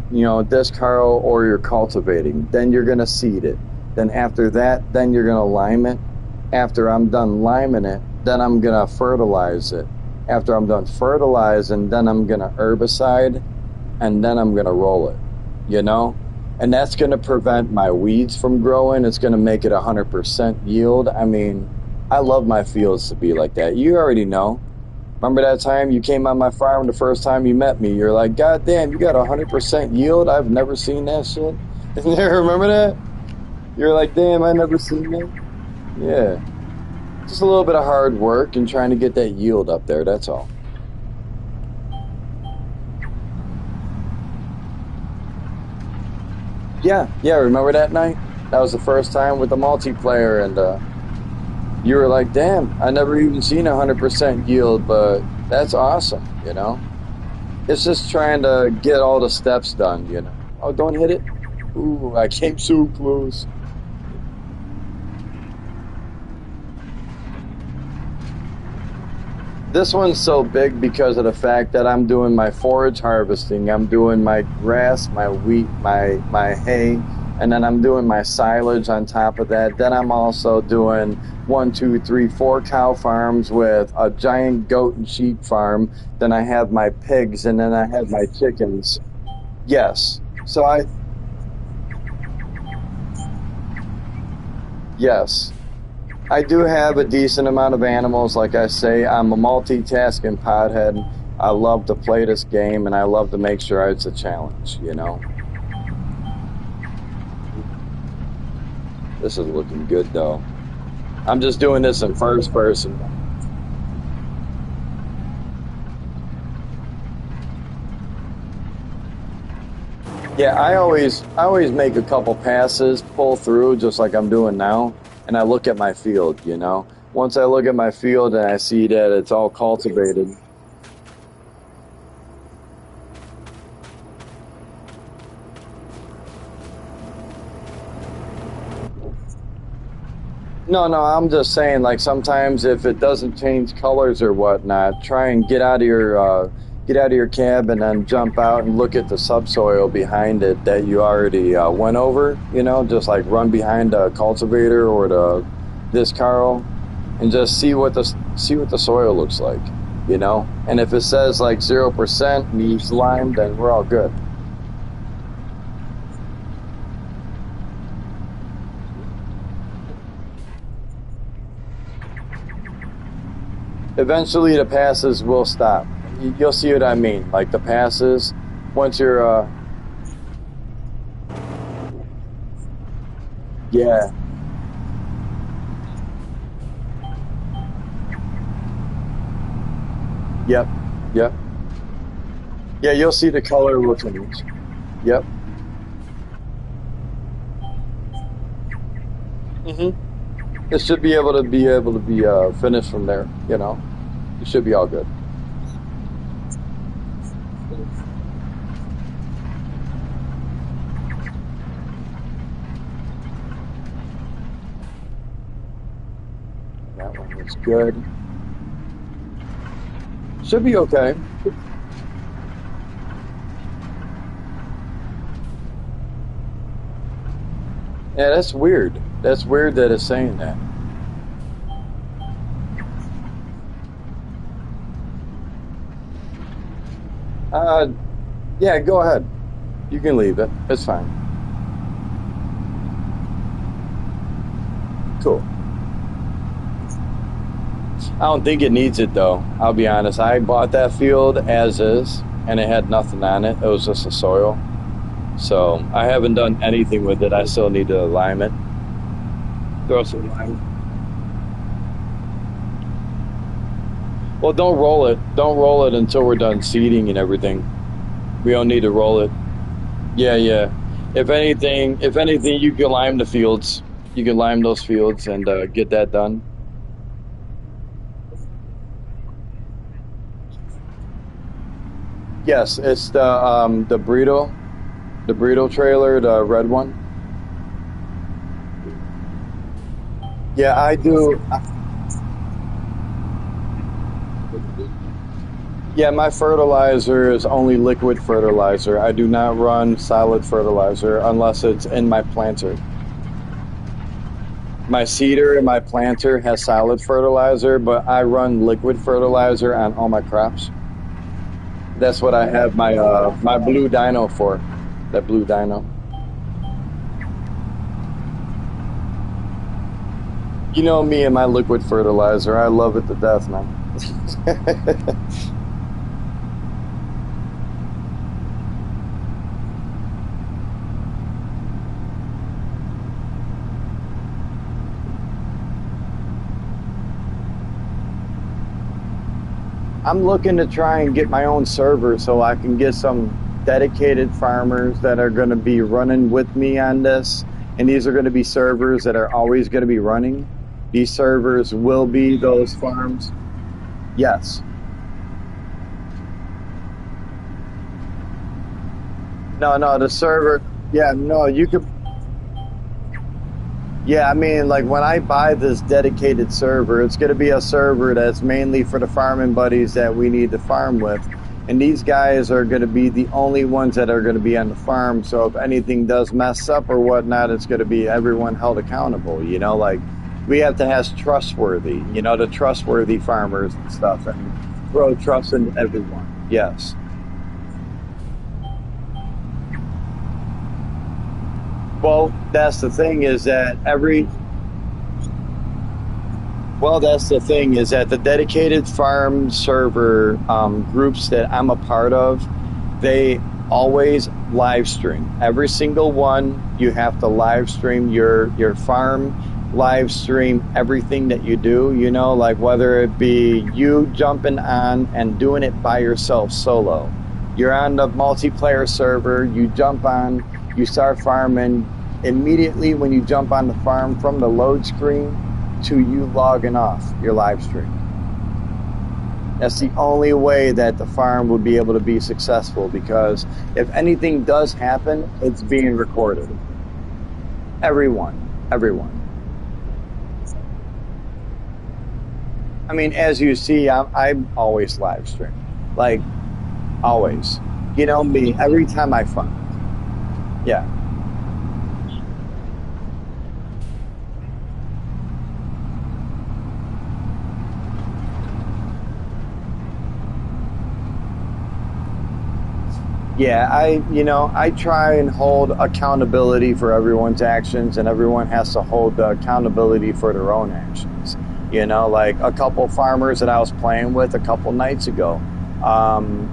disc harrow, or you're cultivating. Then you're gonna seed it. Then after that, then you're gonna lime it. After I'm done liming it, then I'm gonna fertilize it. After I'm done fertilizing, then I'm gonna herbicide, and then I'm gonna roll it. You know, and that's gonna prevent my weeds from growing. It's gonna make it 100% yield. I mean, I love my fields to be like that. You already know. Remember that time you came on my farm the first time you met me? You're like, God damn, you got 100% yield? I've never seen that shit. Remember that? You're like, damn, I never seen that. Yeah. Just a little bit of hard work and trying to get that yield up there. That's all. Yeah, yeah. Remember that night? That was the first time with the multiplayer, and you were like, damn, I never even seen 100% yield, but that's awesome. It's just trying to get all the steps done. Oh, don't hit it. Ooh, I came so close. This one's so big because of the fact that I'm doing my forage harvesting. I'm doing my grass, my wheat, my hay, and then I'm doing my silage on top of that. Then I'm also doing one, two, three, four cow farms with a giant goat and sheep farm. Then I have my pigs, and then I have my chickens. Yes. So yes. I do have a decent amount of animals. Like I say, I'm a multitasking pothead. I love to play this game, and I love to make sure it's a challenge. This is looking good, though. I'm just doing this in first person. Yeah, I always make a couple passes, pull through, just like I'm doing now, and I look at my field. Once I look at my field and I see that it's all cultivated. No, no, I'm just saying, like sometimes if it doesn't change colors or whatnot, try and get out of your cab and then jump out and look at the subsoil behind it that you already went over. Just like run behind a cultivator or the this Carl, and just see what the soil looks like. And if it says like 0% needs lime, then we're all good. Eventually, the passes will stop. You'll see what I mean. Like the passes, once you're, yeah, yep, yep, yeah, you'll see the color will change. Yep. hmm It should be able to be finished from there. You should be all good. That one looks good. Should be okay. Yeah, that's weird. That's weird that it's saying that. Uh, yeah, go ahead. You can leave it. It's fine. Cool. I don't think it needs it though. I'll be honest. I bought that field as is, and it had nothing on it. It was just a soil. So I haven't done anything with it. I still need to lime it. Throw some lime. Well, don't roll it. Don't roll it until we're done seeding and everything. We don't need to roll it. Yeah, yeah. If anything, you can lime the fields. You can lime those fields and get that done. Yes, it's the burrito trailer, the red one. Yeah, I do. Yeah, my fertilizer is only liquid fertilizer. I do not run solid fertilizer unless it's in my planter. My seeder and my planter has solid fertilizer, but I run liquid fertilizer on all my crops. That's what I have my blue dino for. That blue dino. You know me and my liquid fertilizer. I love it to death, man. I'm looking to try and get my own server so I can get some dedicated farmers that are going to be running with me on this. And these are going to be servers that are always going to be running. These servers will be those farms. Yes. No, no, the server. Yeah, no, you could. Yeah, I mean, like when I buy this dedicated server, it's going to be a server that's mainly for the farming buddies that we need to farm with. And these guys are going to be the only ones that are going to be on the farm. So if anything does mess up or whatnot, it's going to be everyone held accountable. You know, like we have to have trustworthy, the trustworthy farmers and stuff and grow trust in everyone. Yes. Well, that's the thing is that that's the thing is that the dedicated farm server groups that I'm a part of, they always live stream. Every single one, you have to live stream your farm, live stream everything that you do. Like whether it be you jumping on and doing it by yourself solo. You're on the multiplayer server, you jump on, you start farming immediately when you jump on the farm from the load screen to you logging off your live stream. That's the only way that the farm would be able to be successful because if anything does happen, it's being recorded. Everyone. I mean, as you see, I always live stream. Like, always. You know me, every time I farm. Yeah. Yeah, I try and hold accountability for everyone's actions, and everyone has to hold the accountability for their own actions. Like a couple farmers that I was playing with a couple nights ago.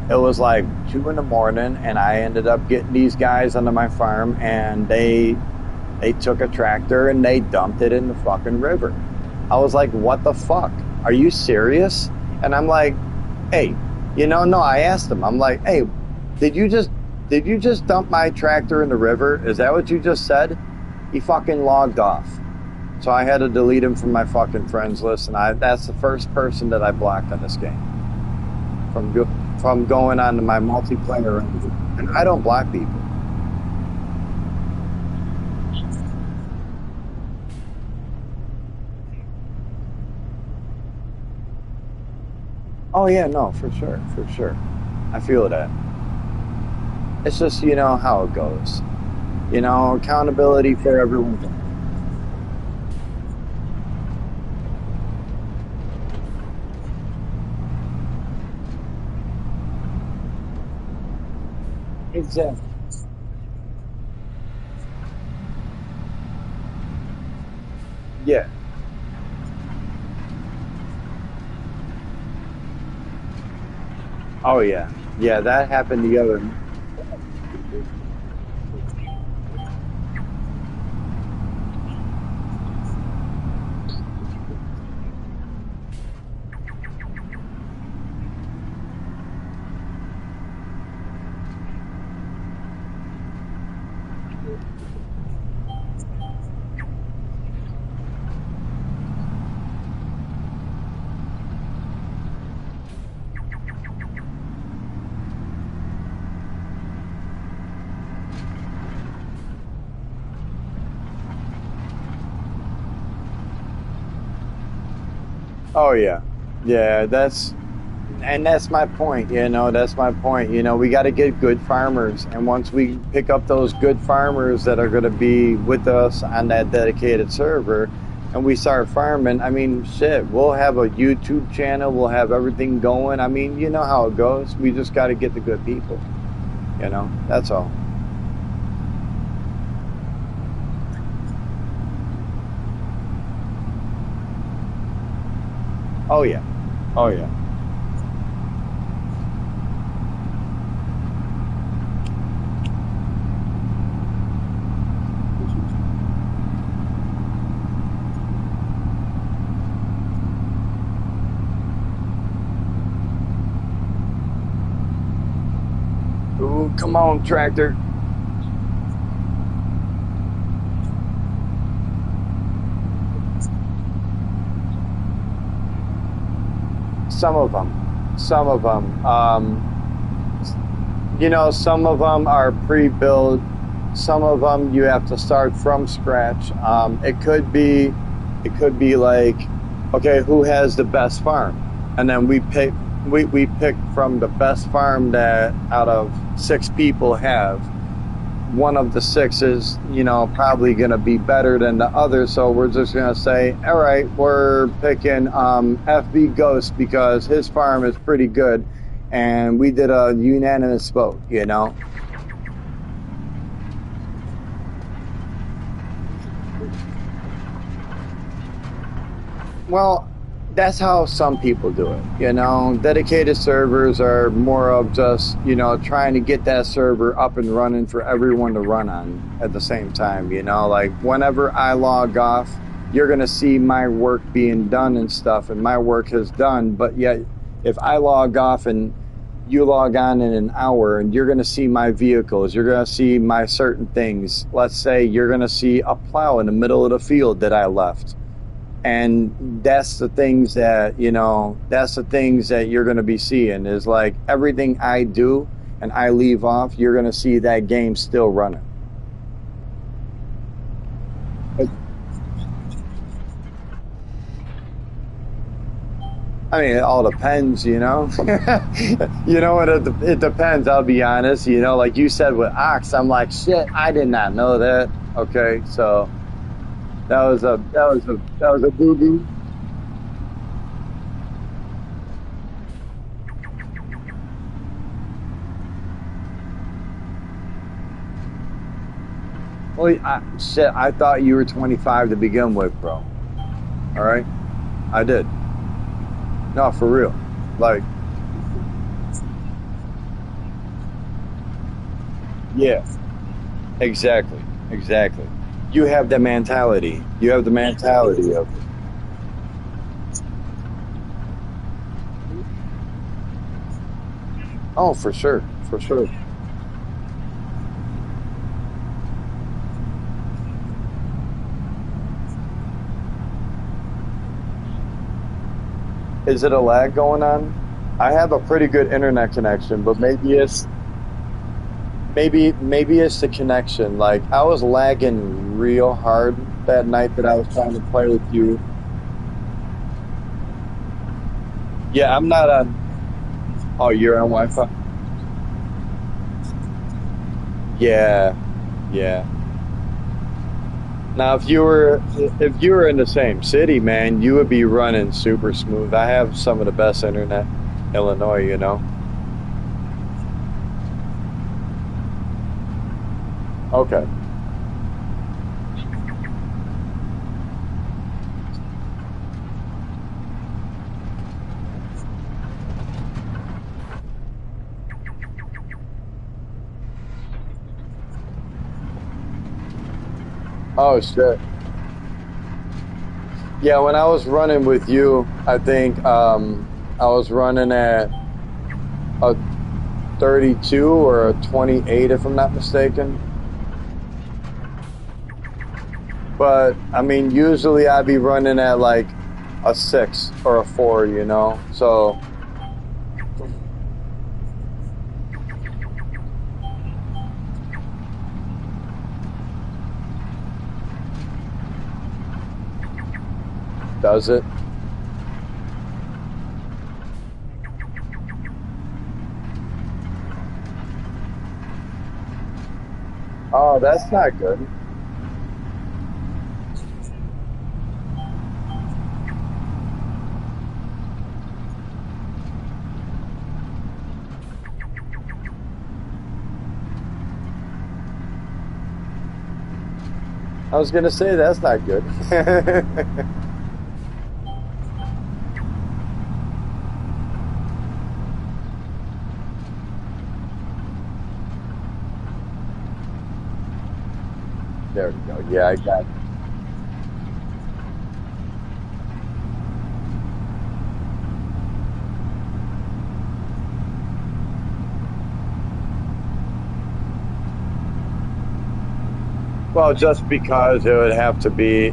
It was like 2 in the morning, and I ended up getting these guys onto my farm, and they took a tractor and they dumped it in the fucking river. I was like, "What the fuck? Are you serious?" And I'm like, "Hey, no." I asked him. I'm like, "Hey, did you just did you just dump my tractor in the river? Is that what you just said?" He fucking logged off. So I had to delete him from my fucking friends list, and I that's the first person that I blocked on this game from going on to my multiplayer. And I don't block people. Oh yeah, no, for sure, for sure. I feel that. It's just how it goes. Accountability for everyone. Exactly. Yeah. Oh yeah. Yeah, that happened the other. Oh yeah. Yeah, that's and that's my point, that's my point. We got to get good farmers, and once we pick up those good farmers that are going to be with us on that dedicated server, and we start farming, I mean, shit, we'll have a YouTube channel, we'll have everything going. I mean, you know how it goes. We just got to get the good people, that's all. Oh yeah. Oh yeah. Ooh, come on, tractor. Some of them, some of them. Some of them are pre-built. Some of them you have to start from scratch. It could be like, okay, who has the best farm, and then we pick from the best farm that out of six people have. One of the six is, probably going to be better than the other. So we're just going to say, all right, we're picking FB Ghost because his farm is pretty good. And we did a unanimous vote. Well, that's how some people do it. Dedicated servers are more of just, trying to get that server up and running for everyone to run on at the same time. Like whenever I log off, you're going to see my work being done and stuff, and my work is done. But yet, if I log off and you log on in an hour, and you're going to see my vehicles, you're going to see my certain things. Let's say you're going to see a plow in the middle of the field that I left, and that's the things that you're going to be seeing is like everything I do and I leave off, you're going to see that game still running. I mean, it all depends. It depends. I'll be honest. Like you said with Ox, I'm like, shit, I did not know that. Okay, so that was a boo boo. Well, shit, I thought you were 25 to begin with, bro. All right, I did. No, for real. Like, yeah, exactly, exactly. You have the mentality. You have the mentality of, oh, for sure, for sure. Is it a lag going on? I have a pretty good internet connection, but maybe it's the connection. Like I was lagging real hard that night that I was trying to play with you. Yeah, I'm not on. Oh, you're on Wi-Fi. Yeah, yeah. Now, if you were in the same city, man, you would be running super smooth. I have some of the best internet in Illinois. Okay. Oh shit. Yeah, when I was running with you, I think I was running at a 32 or a 28, if I'm not mistaken. But I mean, usually I'd be running at like a 6 or a 4. So does it? Oh, that's not good. I was gonna say that's not good. There we go. Yeah, I got. Well, just because it would have to be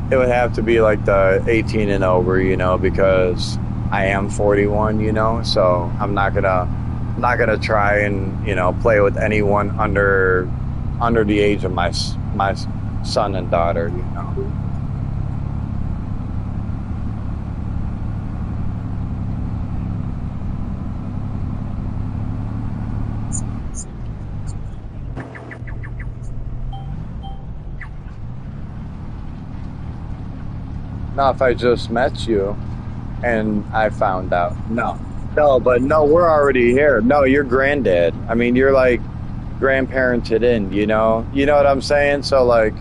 like the 18 and over, because I am 41, so I'm not gonna try and, play with anyone under the age of my son and daughter. Now, if I just met you and I found out, no, no, but no, we're already here. No, you're granddad. I mean, you're like grandparented in, you know what I'm saying? So like,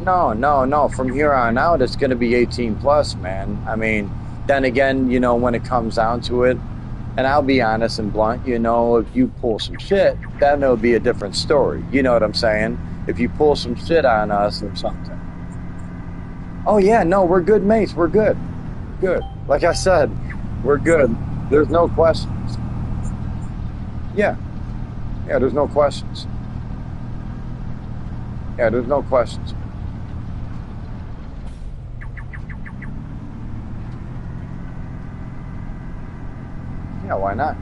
no, no, no. From here on out, it's going to be 18 plus, man. I mean, then again, when it comes down to it, and I'll be honest and blunt, if you pull some shit, then it'll be a different story. You know what I'm saying? If you pull some shit on us or something. Oh, yeah, no, we're good mates. We're good. Good. Like I said, we're good. There's no questions. Yeah, yeah, there's no questions. Yeah, there's no questions. Yeah, why not?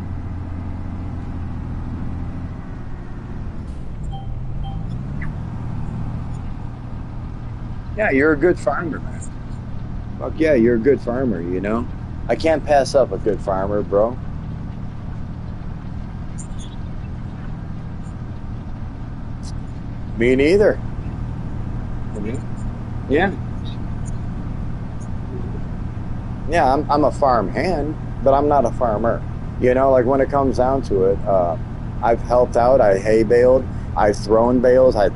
Yeah, you're a good farmer, man. Fuck yeah, you're a good farmer. I can't pass up a good farmer, bro. Me neither. Mhm. Yeah. Yeah, I'm a farm hand, but I'm not a farmer. Like when it comes down to it, I've helped out. I hay baled. I've thrown bales. I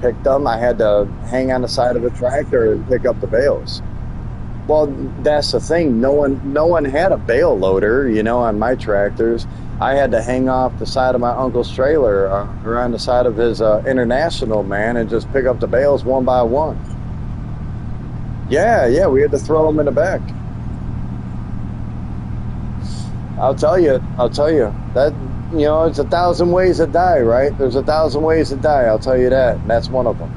picked them. I had to hang on the side of a tractor and pick up the bales. Well, that's the thing. No one had a bale loader, on my tractors. I had to hang off the side of my uncle's trailer or on the side of his international man and just pick up the bales one by one. Yeah, yeah, we had to throw them in the back. I'll tell you that it's a thousand ways to die, right? There's a thousand ways to die. I'll tell you that, and that's one of them.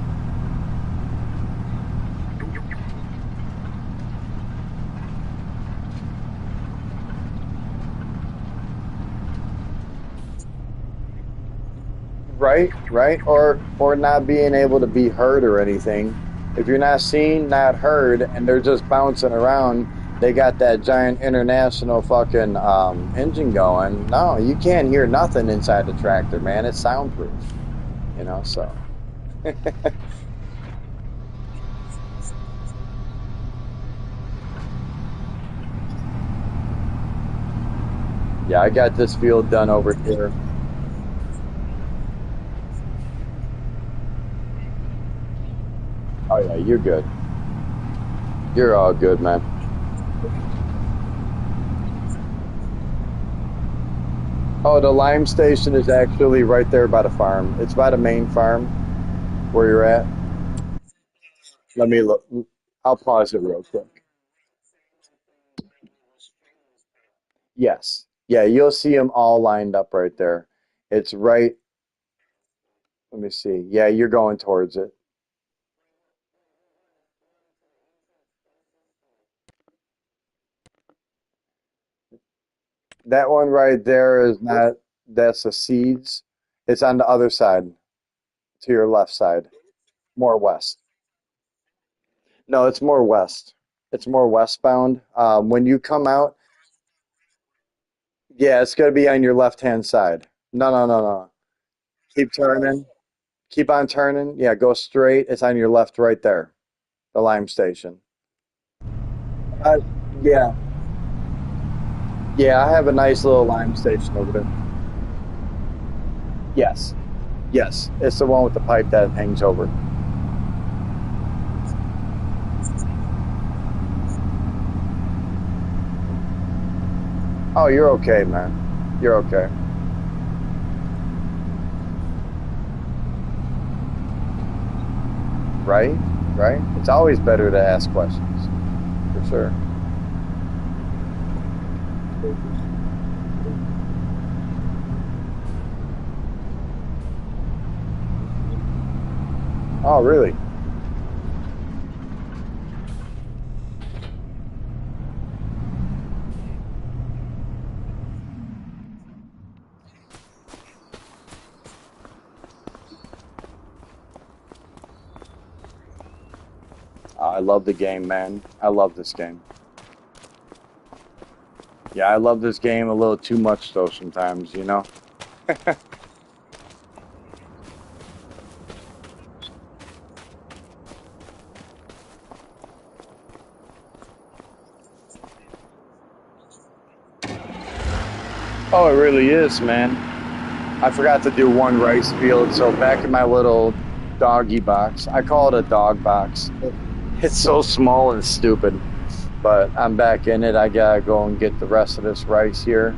Right, right, or not being able to be heard or anything. If you're not seen, not heard, and they're just bouncing around, they got that giant international fucking engine going. No, you can't hear nothing inside the tractor, man. It's soundproof, So yeah, I got this field done over here. Oh yeah, you're good. You're all good, man. Oh, the lime station is actually right there by the farm. It's by the main farm where you're at. Let me look. I'll pause it real quick. Yes. Yeah, you'll see them all lined up right there. It's right. Let me see. Yeah, you're going towards it. That one right there is not, that's the seeds. It's on the other side, to your left side, more west. No, it's more west. It's more westbound. When you come out, Yeah, it's gonna be on your left-hand side. No, no, no, no. Keep turning. Keep on turning. Yeah, go straight. It's on your left right there. The lime station. Uh, yeah. Yeah, I have a nice little lime station over there. Yes. Yes. It's the one with the pipe that hangs over. Oh, you're okay, man. You're okay. Right? Right? It's always better to ask questions. For sure. Oh, really? I love the game, man. I love this game. Yeah, I love this game a little too much though sometimes, you know? Oh, it really is, man. I forgot to do one rice field, so back in my little doggy box, I call it a dog box. It's so small and stupid, but I'm back in it. I gotta go and get the rest of this rice here.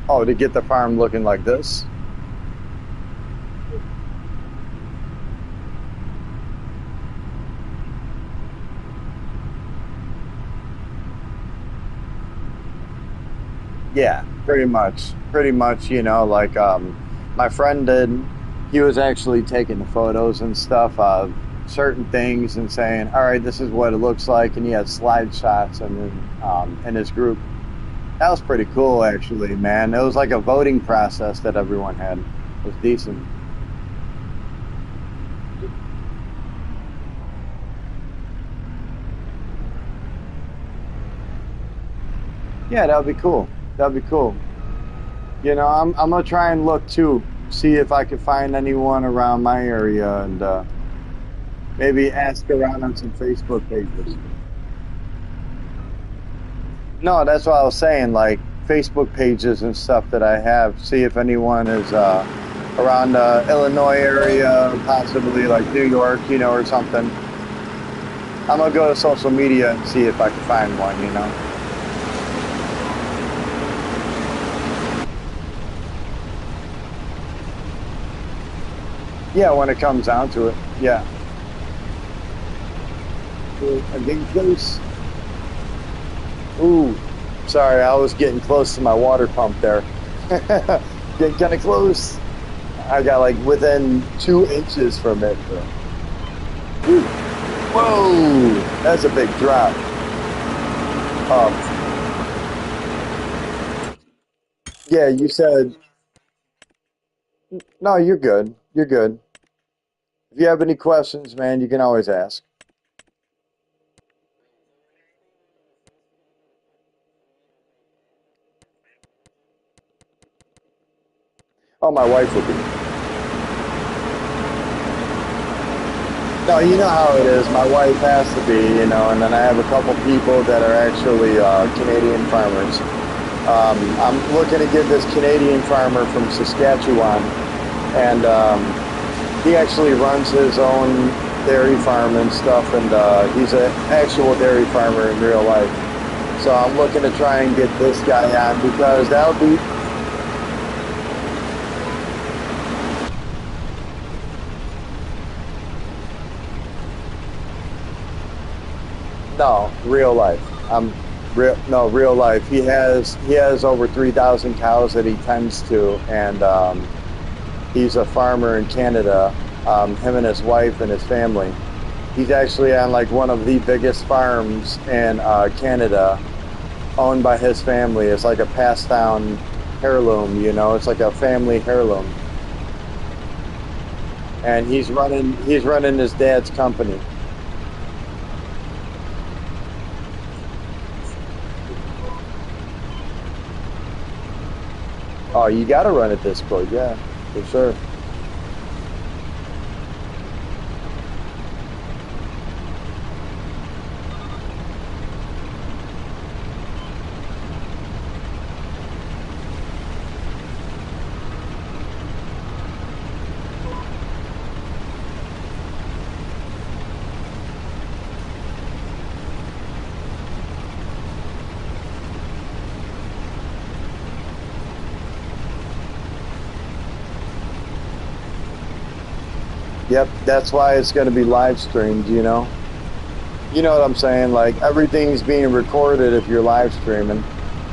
Oh, to get the farm looking like this? Yeah, pretty much. Pretty much, like my friend did, he was actually taking the photos and stuff of certain things and saying, "All right, this is what it looks like," and he had slide shots and then in his group. That was pretty cool actually, man. It was like a voting process that everyone had. It was decent. Yeah, that would be cool. That would be cool. I'm gonna try and look too, see if I can find anyone around my area and maybe ask around on some Facebook pages. No, that's what I was saying, like Facebook pages and stuff that I have. See if anyone is around the Illinois area, possibly like New York, or something. I'm gonna go to social media and see if I can find one. Yeah, when it comes down to it. Yeah. A getting close. Ooh, sorry, I was getting close to my water pump there. Getting kind of close. I got like within 2 inches from it. Ooh. Whoa, that's a big drop. Um, yeah, you said no. You're good. You're good. If you have any questions, man, you can always ask. Oh, my wife will be. No, you know how it is. My wife has to be, and then I have a couple people that are actually Canadian farmers. I'm looking to get this Canadian farmer from Saskatchewan, and he actually runs his own dairy farm and stuff, and he's an actual dairy farmer in real life. So I'm looking to try and get this guy on because that would be no real life. I'm real no real life. He has over 3,000 cows that he tends to, and he's a farmer in Canada. Him and his wife and his family. He's actually on like one of the biggest farms in Canada, owned by his family. It's like a passed down heirloom. It's like a family heirloom. and he's running his dad's company. Oh, you got to run a Discord, yeah, for sure. Yep, that's why it's going to be live streamed, you know. You know what I'm saying? Like everything's being recorded if you're live streaming.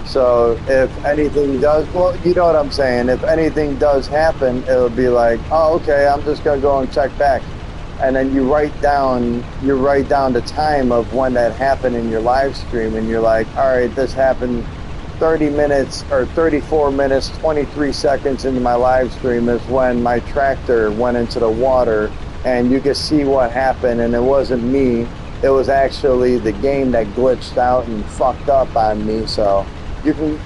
So if anything does, well, you know what I'm saying? If anything does happen, it'll be like, oh, okay, I'm just gonna go and check back, and then you write down the time of when that happened in your live stream, and you're like, all right, this happened 30 minutes or 34 minutes, 23 seconds into my live stream is when my tractor went into the water, and you can see what happened, and it wasn't me. It was actually the game that glitched out and fucked up on me. So you can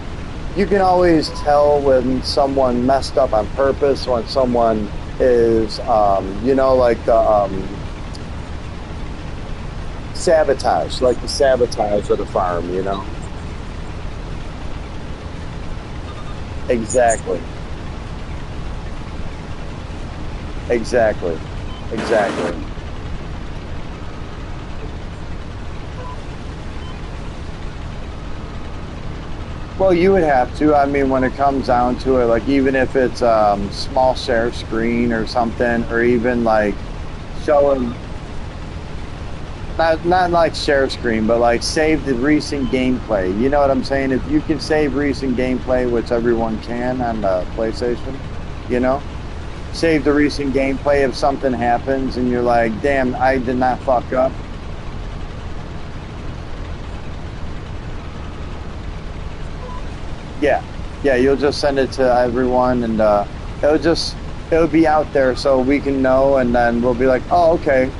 you can always tell when someone messed up on purpose, when someone is, like the sabotage, like the sabotage of the farm, you know? Exactly. Exactly. Exactly. Well, you would have to. I mean, when it comes down to it, like even if it's small share screen or something, or even like showing not like share screen, but like save the recent gameplay. You know what I'm saying? If you can save recent gameplay, which everyone can on the PlayStation, you know, save the recent gameplay if something happens and you're like, damn, I did not fuck up. Yeah, yeah, you'll just send it to everyone, and it'll just it'll be out there so we can know, and then we'll be like, oh, okay,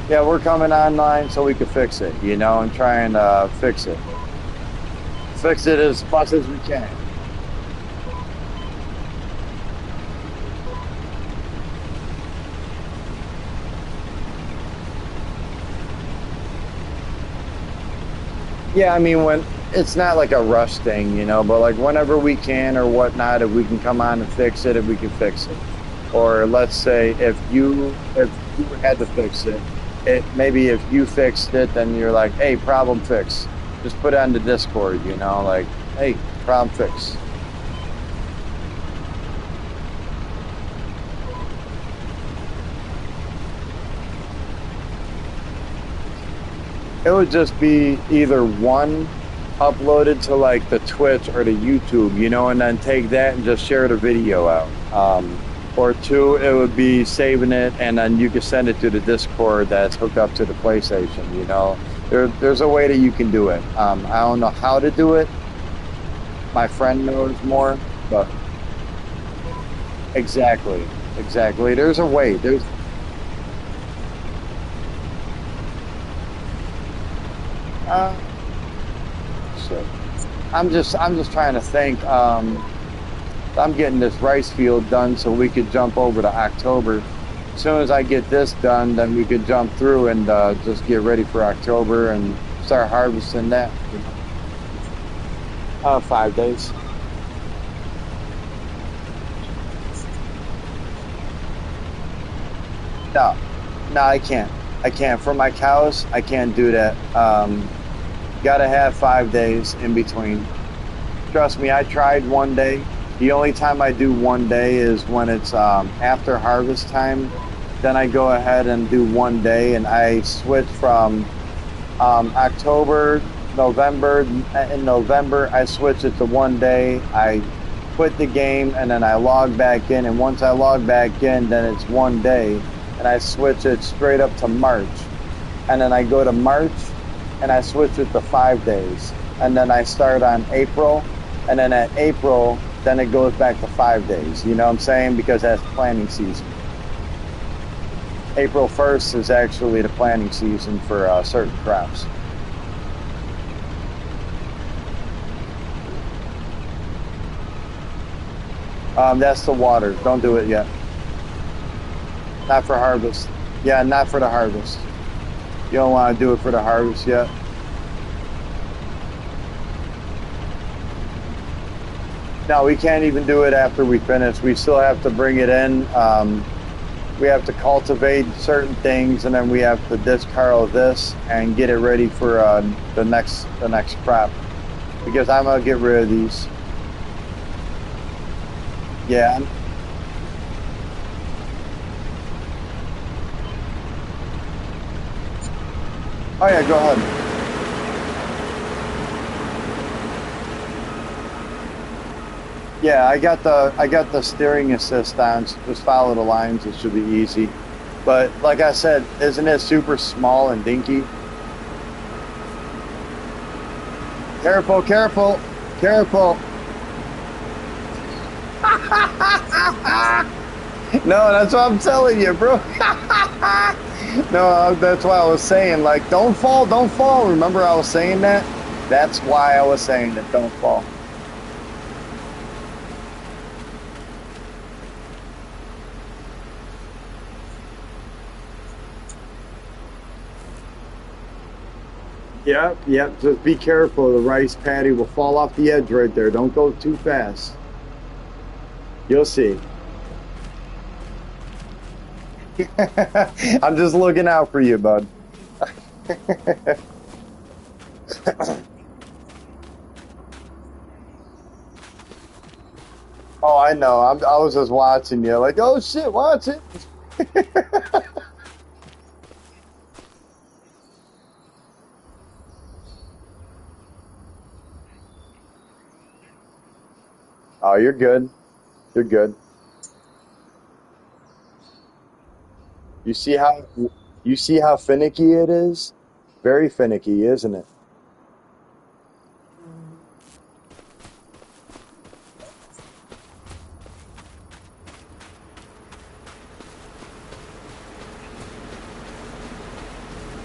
yeah, we're coming online, so we can fix it, and try and fix it as much as we can. Yeah, I mean, when it's not like a rush thing, but like whenever we can or whatnot, if we can come on and fix it, if we can fix it. Or let's say if you had to fix it, maybe if you fixed it, then you're like, hey, problem fix. Just put it on the Discord, like, hey, problem fix. It would just be either one uploaded to like the Twitch or the YouTube, and then take that and just share the video out. Or two, it would be saving it and then you can send it to the Discord that's hooked up to the PlayStation. There's a way that you can do it. I don't know how to do it. My friend knows more, but exactly, exactly. There's a way. Uh, shit. I'm just trying to think. I'm getting this rice field done so we could jump over to October. As soon as I get this done, then we could jump through and just get ready for October and start harvesting that. 5 days. No, no, I can't. I can't. For my cows, I can't do that. Gotta have 5 days in between. Trust me, I tried one day. The only time I do one day is when it's after harvest time. Then I go ahead and do one day, and I switch from October, November. In November, I switch it to one day. I quit the game, and then I log back in. And once I log back in, then it's one day, and I switch it straight up to March. And then I go to March, and I switch it to 5 days. And then I start on April, and then at April, then it goes back to 5 days. You know what I'm saying? Because that's planting season. April 1st is actually the planting season for certain crops. That's the water. Don't do it yet. Not for harvest. Yeah, not for the harvest. You don't want to do it for the harvest yet. No, we can't even do it after we finish. We still have to bring it in. We have to cultivate certain things, and then we have to discard this and get it ready for the next crop. Because I'm gonna get rid of these. Yeah. Oh yeah. Go ahead. Yeah, I got the steering assist on. So just follow the lines. It should be easy. But like I said, isn't it super small and dinky? Careful, careful, careful. No, that's what I'm telling you, bro. No, that's why I was saying, like, don't fall, don't fall. Remember I was saying that? That's why I was saying that don't fall. Yep, yep. Just be careful. The rice paddy will fall off the edge right there. Don't go too fast. You'll see. I'm just looking out for you, bud. Oh, I know. I was just watching you, like, oh shit, watch it. Oh, you're good. You're good. You see how you see how finicky it is? Very finicky, isn't it?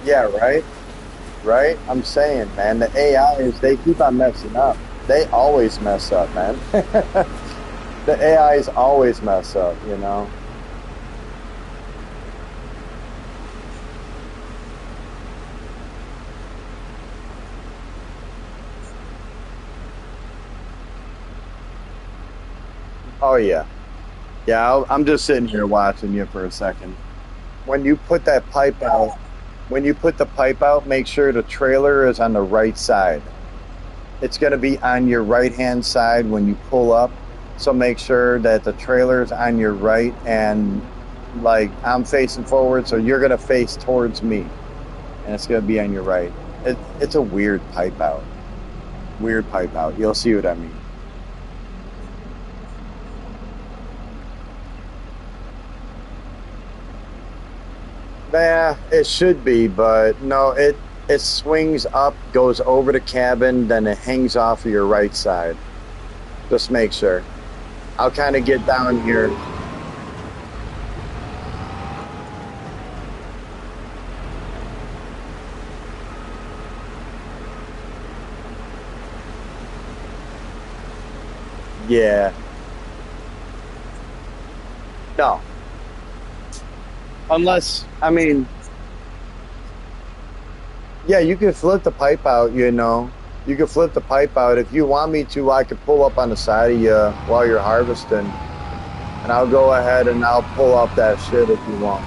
Yeah, right? Right? I'm saying, man, the AIs, they keep on messing up. They always mess up, man. The AIs always mess up, you know? Oh, yeah. Yeah, I'm just sitting here watching you for a second. When you put that pipe out, when you put the pipe out, make sure the trailer is on the right side. It's going to be on your right hand side when you pull up. So make sure that the trailer is on your right and like I'm facing forward, so you're going to face towards me and it's going to be on your right. It's a weird pipe out. Weird pipe out. You'll see what I mean. Yeah, it should be, but no, it swings up, goes over the cabin, then it hangs off of your right side. Just make sure. I'll kind of get down here. Yeah. No. Unless, I mean, yeah, you can flip the pipe out, you know. You can flip the pipe out. If you want me to, I could pull up on the side of you while you're harvesting, and I'll go ahead and I'll pull up that shit if you want.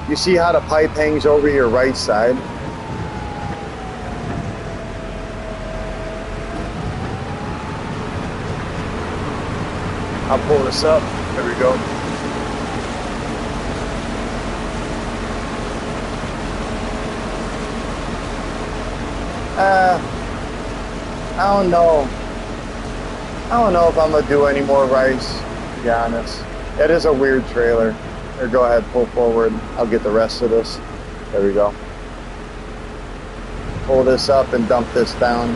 You see how the pipe hangs over your right side? I'll pull this up. There we go. Uh, I don't know. I don't know if I'm gonna do any more rice, to be honest. It is a weird trailer. Or go ahead, pull forward. I'll get the rest of this. There we go. Pull this up and dump this down.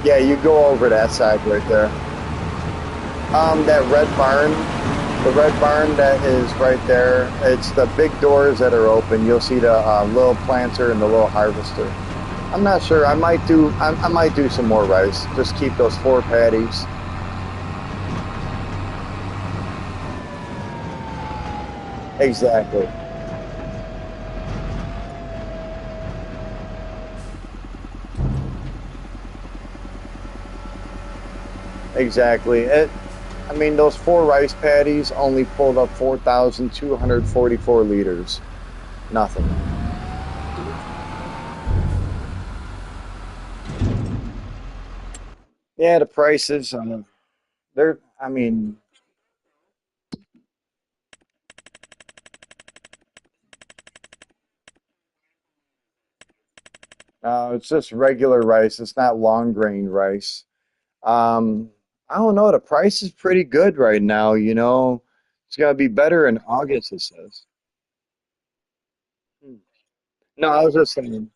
Yeah, you go over that side right there. That red barn, the red barn that is right there. It's the big doors that are open. You'll see the little planter and the little harvester. I'm not sure. I might do some more rice. Just keep those four patties. Exactly. Exactly. I mean, those four rice patties only pulled up 4,244 liters. Nothing. Yeah, the prices. They're. I mean, it's just regular rice. It's not long grain rice. Um, I don't know. The price is pretty good right now. It's gonna be better in August. It says. Hmm. No, I was just saying.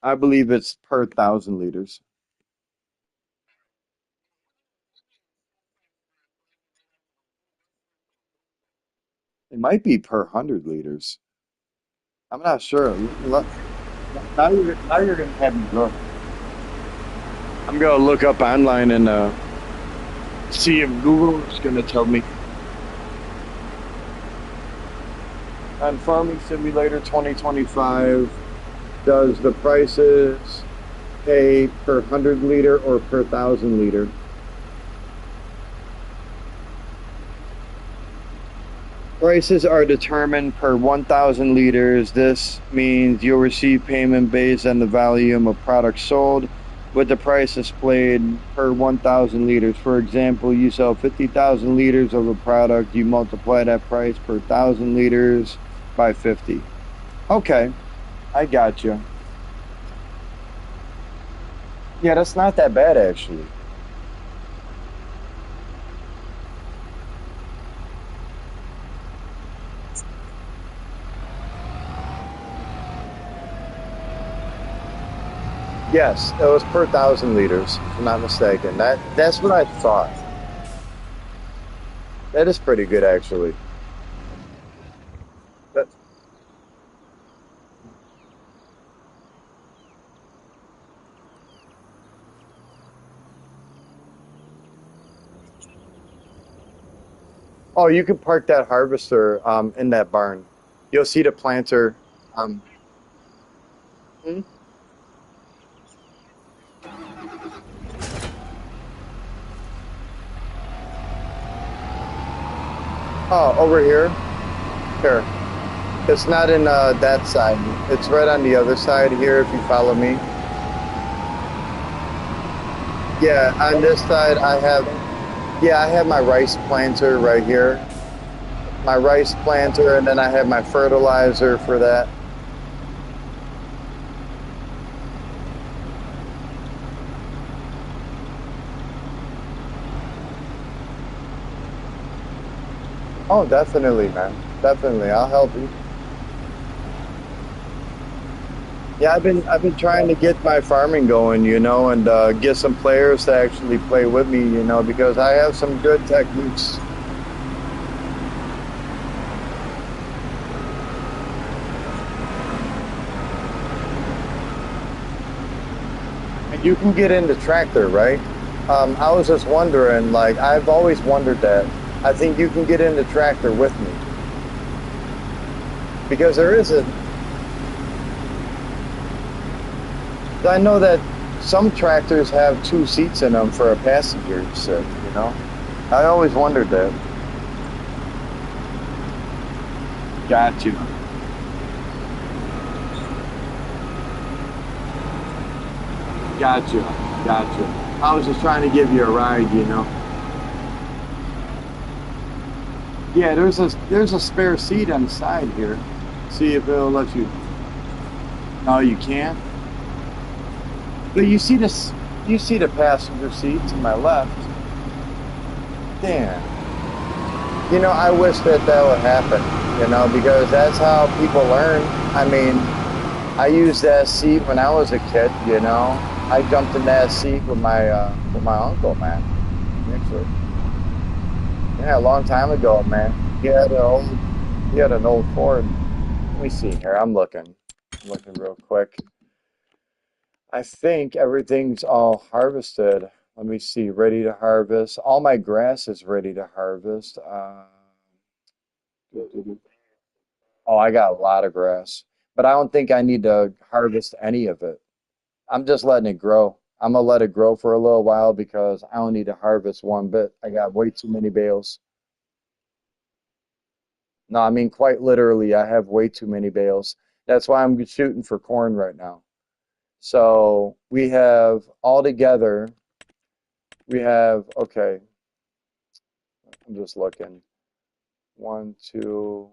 I believe it's per 1,000 liters. It might be per 100 liters. I'm not sure. Now you're gonna have me look. I'm gonna look up online and see if Google is gonna tell me. On Farming Simulator 2025, does the prices pay per 100 liter or per 1,000 liter? Prices are determined per 1,000 liters. This means you'll receive payment based on the volume of products sold, with the price displayed per 1,000 liters. For example, you sell 50,000 liters of a product, you multiply that price per 1,000 liters by 50. Okay, I got you. Yeah, that's not that bad actually. Yes, it was per 1,000 liters, if I'm not mistaken. That's what I thought. That is pretty good actually. But, oh, you can park that harvester in that barn. You'll see the planter. Um, hmm? Oh, over here. Here. It's not in that side. It's right on the other side here. If you follow me. Yeah, on this side I have. Yeah, I have my rice planter right here. My rice planter, and then I have my fertilizer for that. Oh, definitely, man. Definitely. I'll help you. Yeah, I've been trying to get my farming going, and get some players to actually play with me, because I have some good techniques. And you can get into tractor, right? I was just wondering, like, I've always wondered that. I think you can get into tractor with me because there is a. I know that some tractors have two seats in them for a passenger to sit. I always wondered that. Got you. Got you. Got you. I was just trying to give you a ride. Yeah, there's a spare seat on the side here. See if it'll let you. No, you can't. But you see the passenger seat to my left. Damn. I wish that that would happen, because that's how people learn. I mean, I used that seat when I was a kid. I jumped in that seat with my uncle, man. Actually, yeah, a long time ago, man. He had an old Ford. Let me see here. I'm looking real quick. I think everything's all harvested. Let me see. Ready to harvest. All my grass is ready to harvest. Oh, I got a lot of grass, but I don't think I need to harvest any of it. I'm just letting it grow. I'm gonna let it grow for a little while because I don't need to harvest one bit. I got way too many bales. No, I mean quite literally, I have way too many bales. That's why I'm shooting for corn right now. So we have all together, okay, I'm just looking. One, two,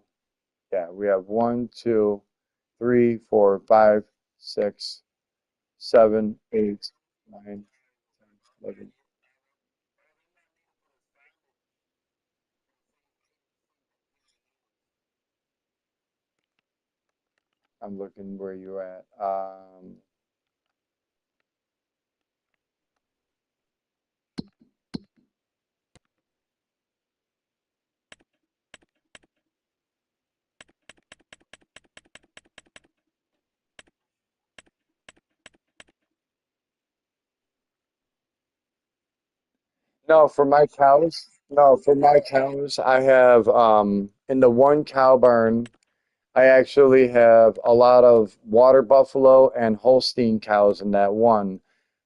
yeah, we have one, two, three, four, five, six, seven, eight, nine, 11. I'm looking where you at. No, for my cows, no, for my cows, I have in the one cow barn, I actually have a lot of water buffalo and Holstein cows in that one.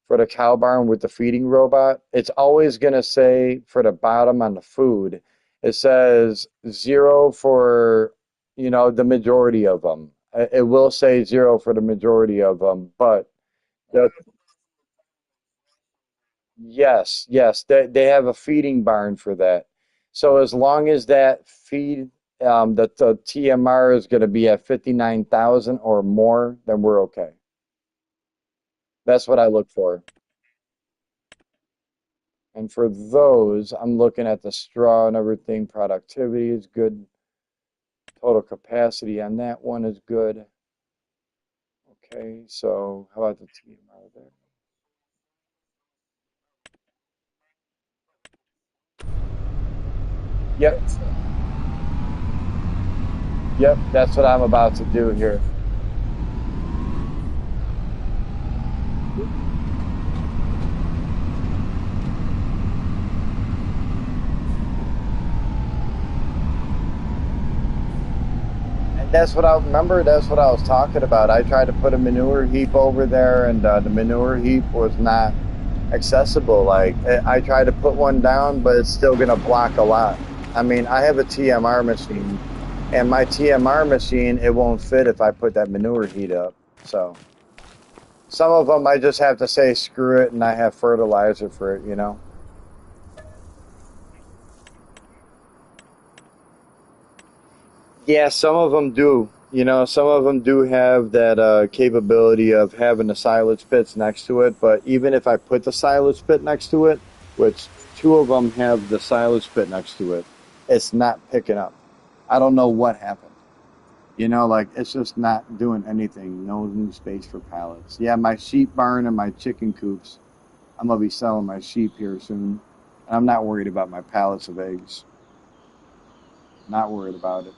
For the cow barn with the feeding robot, it's always gonna say for the bottom on the food, it says zero for, the majority of them. It will say zero for the majority of them, but the yes, yes, they have a feeding barn for that. So as long as that feed, the TMR is going to be at 59,000 or more, then we're okay. That's what I look for. And for those, I'm looking at the straw and everything. Productivity is good. Total capacity on that one is good. Okay, so how about the TMR there? Yep, yep, that's what I'm about to do here. And that's what I remember. That's what I was talking about. I tried to put a manure heap over there, and the manure heap was not accessible. Like I tried to put one down, but it's still gonna block a lot. I mean, I have a TMR machine, and my TMR machine it won't fit if I put that manure heat up. So some of them I just have to say screw it, and I have fertilizer for it. Yeah, some of them do. Some of them do have that capability of having the silage pits next to it. But even if I put the silage pit next to it, which two of them have the silage pit next to it, it's not picking up. I don't know what happened. Like it's just not doing anything. No new space for pallets. Yeah, my sheep barn and my chicken coops. I'm gonna be selling my sheep here soon. And I'm not worried about my pallets of eggs. Not worried about it.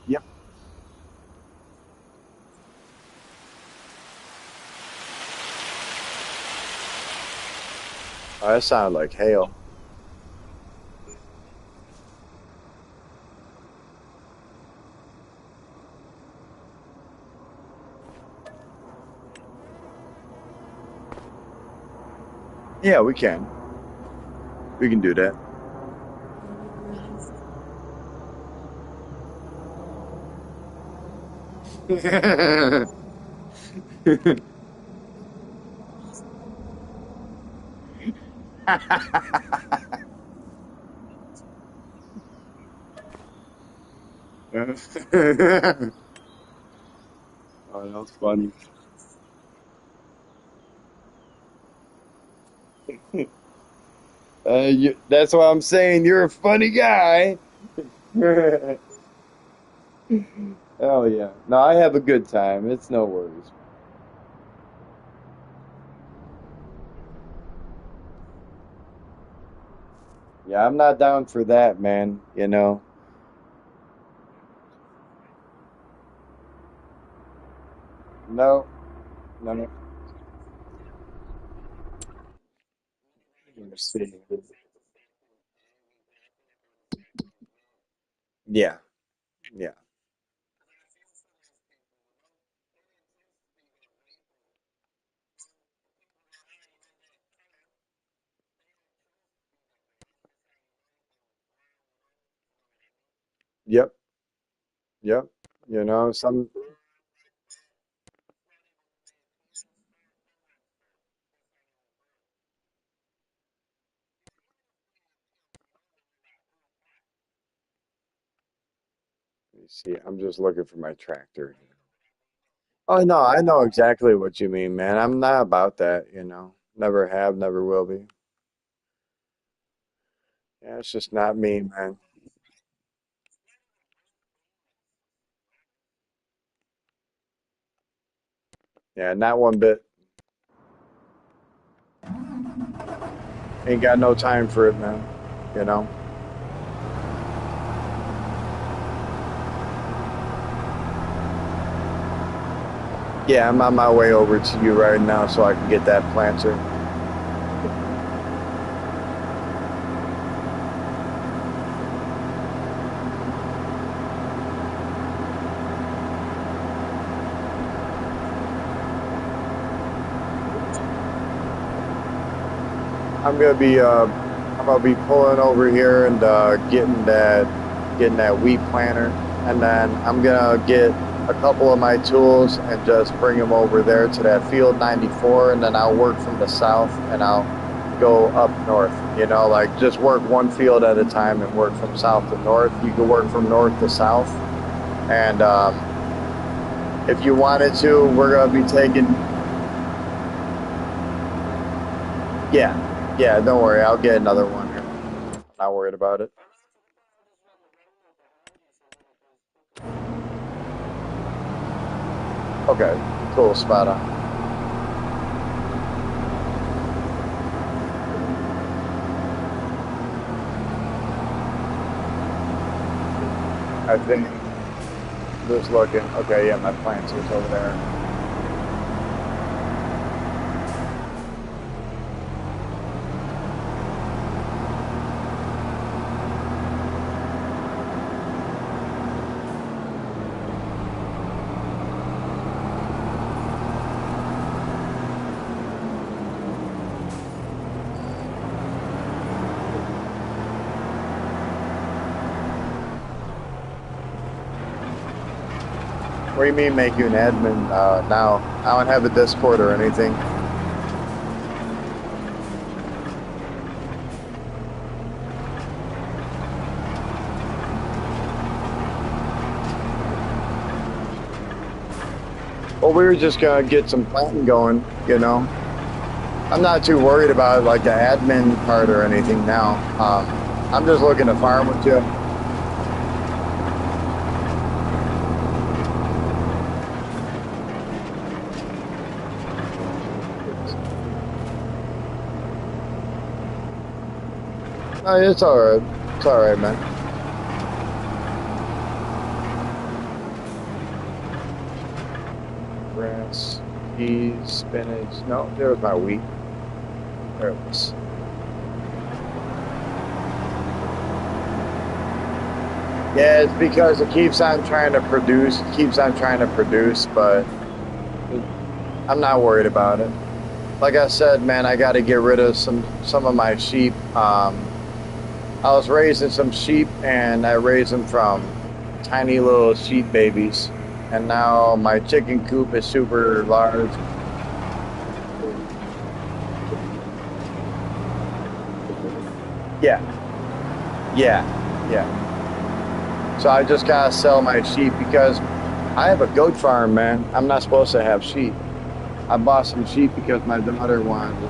Yep. Oh, that sounded like hail. Yeah, we can. We can do that. Oh, that's funny. That's why I'm saying you're a funny guy. Oh yeah. No, I have a good time. It's no worries. Yeah, I'm not down for that, man. You know. No, no, no. Let me see. Yeah, yeah. Yep, yep. You know, some. Let me see. I'm just looking for my tractor. Oh no, I know exactly what you mean, man. I'm not about that, you know. Never have, never will be. Yeah, it's just not me, man. Yeah, not one bit. Ain't got no time for it, man. You know? Yeah, I'm on my way over to you right now so I can get that planter. I'm gonna be pulling over here and getting that wheat planter, and then I'm gonna get a couple of my tools and just bring them over there to that field 94, and then I'll work from the south and I'll go up north. You know, like just work one field at a time and work from south to north. You can work from north to south, and if you wanted to, we're gonna be taking. Yeah, yeah. Don't worry, I'll get another one here. Not worried about it. Okay, cool, spot on. I think just looking. Okay, yeah, my plants is over there. What do you mean make you an admin now? I don't have a Discord or anything. Well, we were just gonna get some planting going, you know. I'm not too worried about like the admin part or anything now. I'm just looking to farm with you. It's all right. It's all right, man. Grass, peas, spinach. No, there was my wheat. There it was. Yeah, it's because it keeps on trying to produce, it keeps on trying to produce, but I'm not worried about it. Like I said, man, I got to get rid of some of my sheep. I was raising some sheep, and I raised them from tiny little sheep babies, and now my chicken coop is super large. Yeah, yeah, yeah. So I just gotta sell my sheep because I have a goat farm, man. I'm not supposed to have sheep. I bought some sheep because my daughter wanted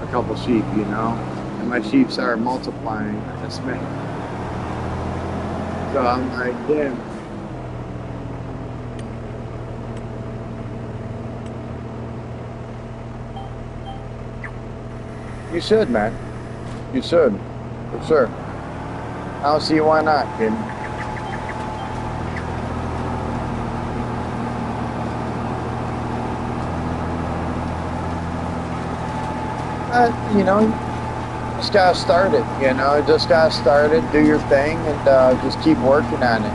a couple sheep, you know. and my sheep started multiplying in this minute. So I'm like, damn. You should, man. You should, for sure. I don't see why not, kid. You know, just gotta start it. You know, just gotta start it. Do your thing, and just keep working on it.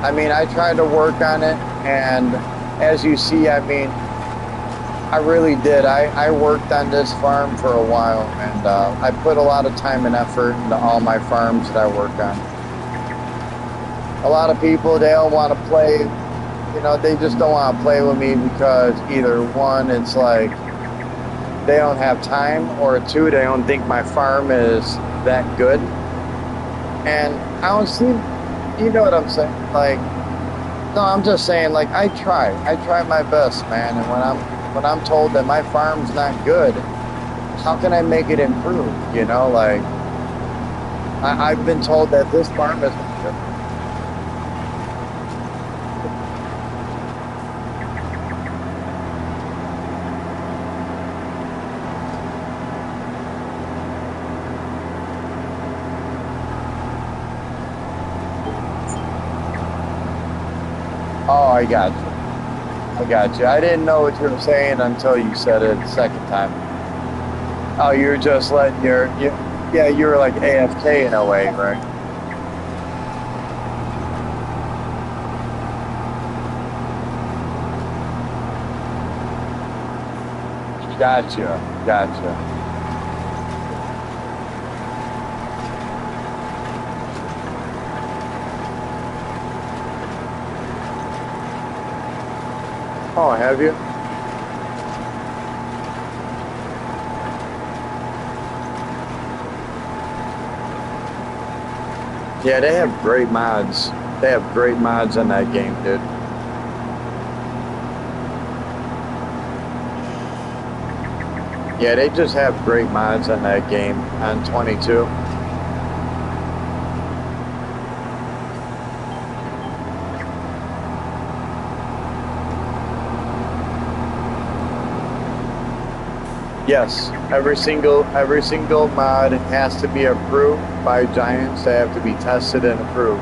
I mean, I tried to work on it, and as you see, I mean, I really did. I worked on this farm for a while, and I put a lot of time and effort into all my farms that I work on. A lot of people, they don't want to play, you know, they just don't want to play with me because either one, it's like they don't have time, or two, they don't think my farm is that good. And I don't see, you know what I'm saying? Like, no, I'm just saying, like, I try my best, man. And when I'm told that my farm's not good, how can I make it improve? You know, like, I've been told that this farm is not good. Oh, I got you. I got you. I didn't know what you were saying until you said it the second time. Oh, you're just letting yeah, you were like AFK in a way, right? Gotcha. Gotcha. Oh, have you? Yeah, they have great mods. They have great mods on that game, dude. Yeah, they just have great mods on that game on 22. Yes, every single mod has to be approved by Giants. They have to be tested and approved,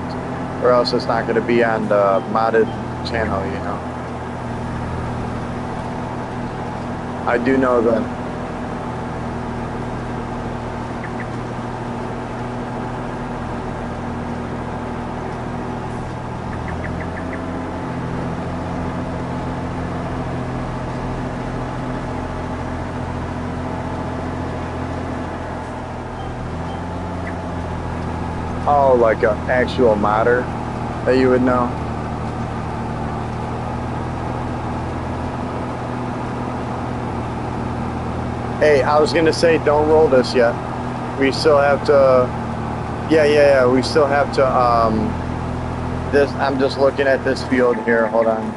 or else it's not going to be on the modded channel. You know, I do know that. Oh, like an actual modder that you would know. Hey, I was gonna say, don't roll this yet. We still have to. Yeah. We still have to. This. I'm just looking at this field here. Hold on.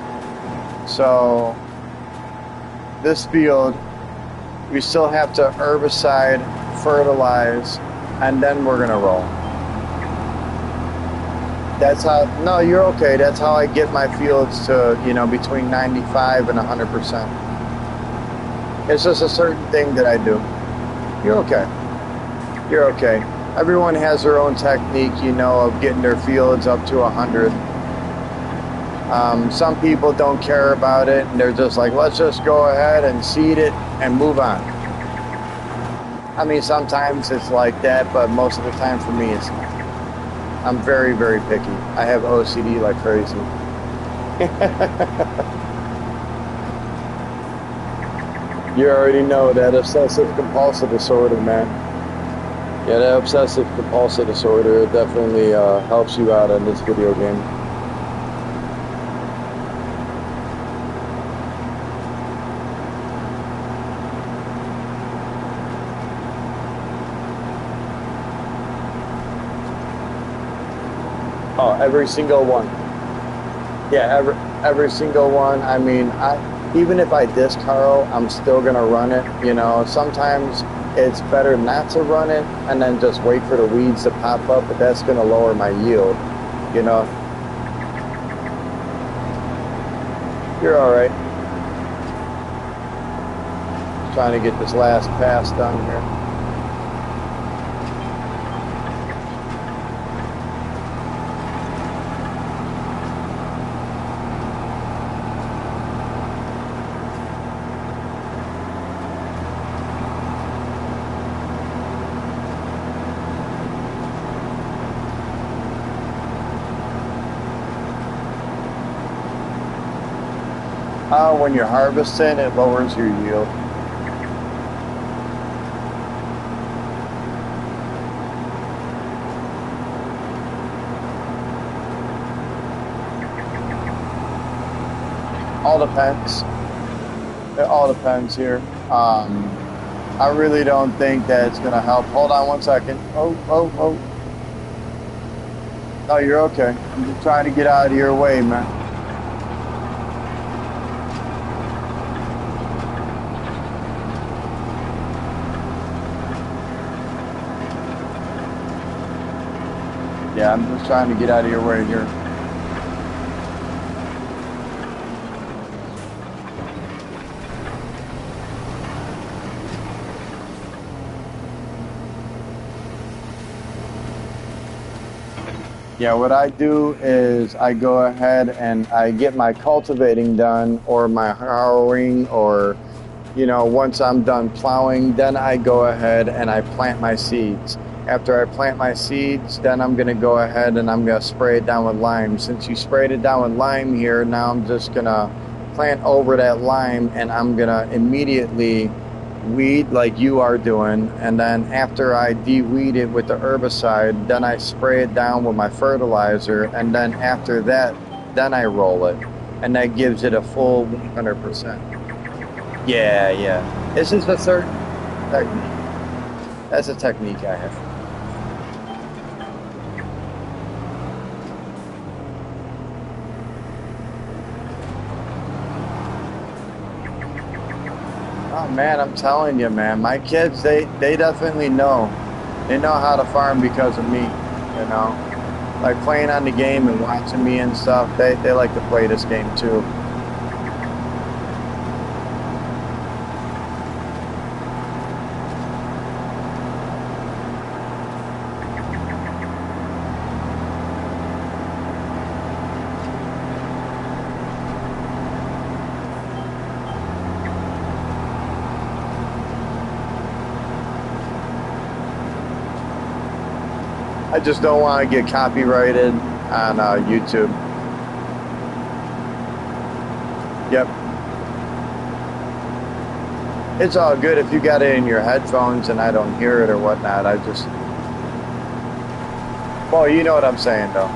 So this field, we still have to herbicide, fertilize, and then we're gonna roll. That's how. No, you're okay. That's how I get my fields to, you know, between 95 and 100%. It's just a certain thing that I do. You're okay. You're okay. Everyone has their own technique, you know, of getting their fields up to 100. Some people don't care about it, and they're just like, let's just go ahead and seed it and move on. I mean, sometimes it's like that, but most of the time for me, it's not. I'm very, very picky. I have OCD like crazy. You already know that obsessive compulsive disorder, man. Yeah, that obsessive compulsive disorder, it definitely helps you out in this video game. Oh, every single one. Yeah, every single one. I mean, even if I disc Carl, I'm still gonna run it. You know, sometimes it's better not to run it and then just wait for the weeds to pop up, but that's going to lower my yield, you know. You're all right. Trying to get this last pass done here. When you're harvesting, it lowers your yield. All depends. It all depends here. I really don't think that it's gonna help. Hold on one second. Oh. Oh, you're okay. I'm just trying to get out of your way, man. Yeah, I'm just trying to get out of your way here. Yeah, what I do is I go ahead and I get my cultivating done or my harrowing or, you know, once I'm done plowing, then I go ahead and I plant my seeds. After I plant my seeds, then I'm going to go ahead and I'm going to spray it down with lime. Since you sprayed it down with lime here, now I'm just going to plant over that lime and I'm going to immediately weed like you are doing, and then after I de-weed it with the herbicide, then I spray it down with my fertilizer, and then after that, then I roll it, and that gives it a full 100%. Yeah. This is the third technique. That's a technique I have. Oh man, I'm telling you, man, my kids, they definitely know. They know how to farm because of me, you know. Like playing on the game and watching me and stuff, they like to play this game too. I just don't want to get copyrighted on YouTube. Yep. It's all good if you got it in your headphones and I don't hear it or whatnot. I just, well, you know what I'm saying though.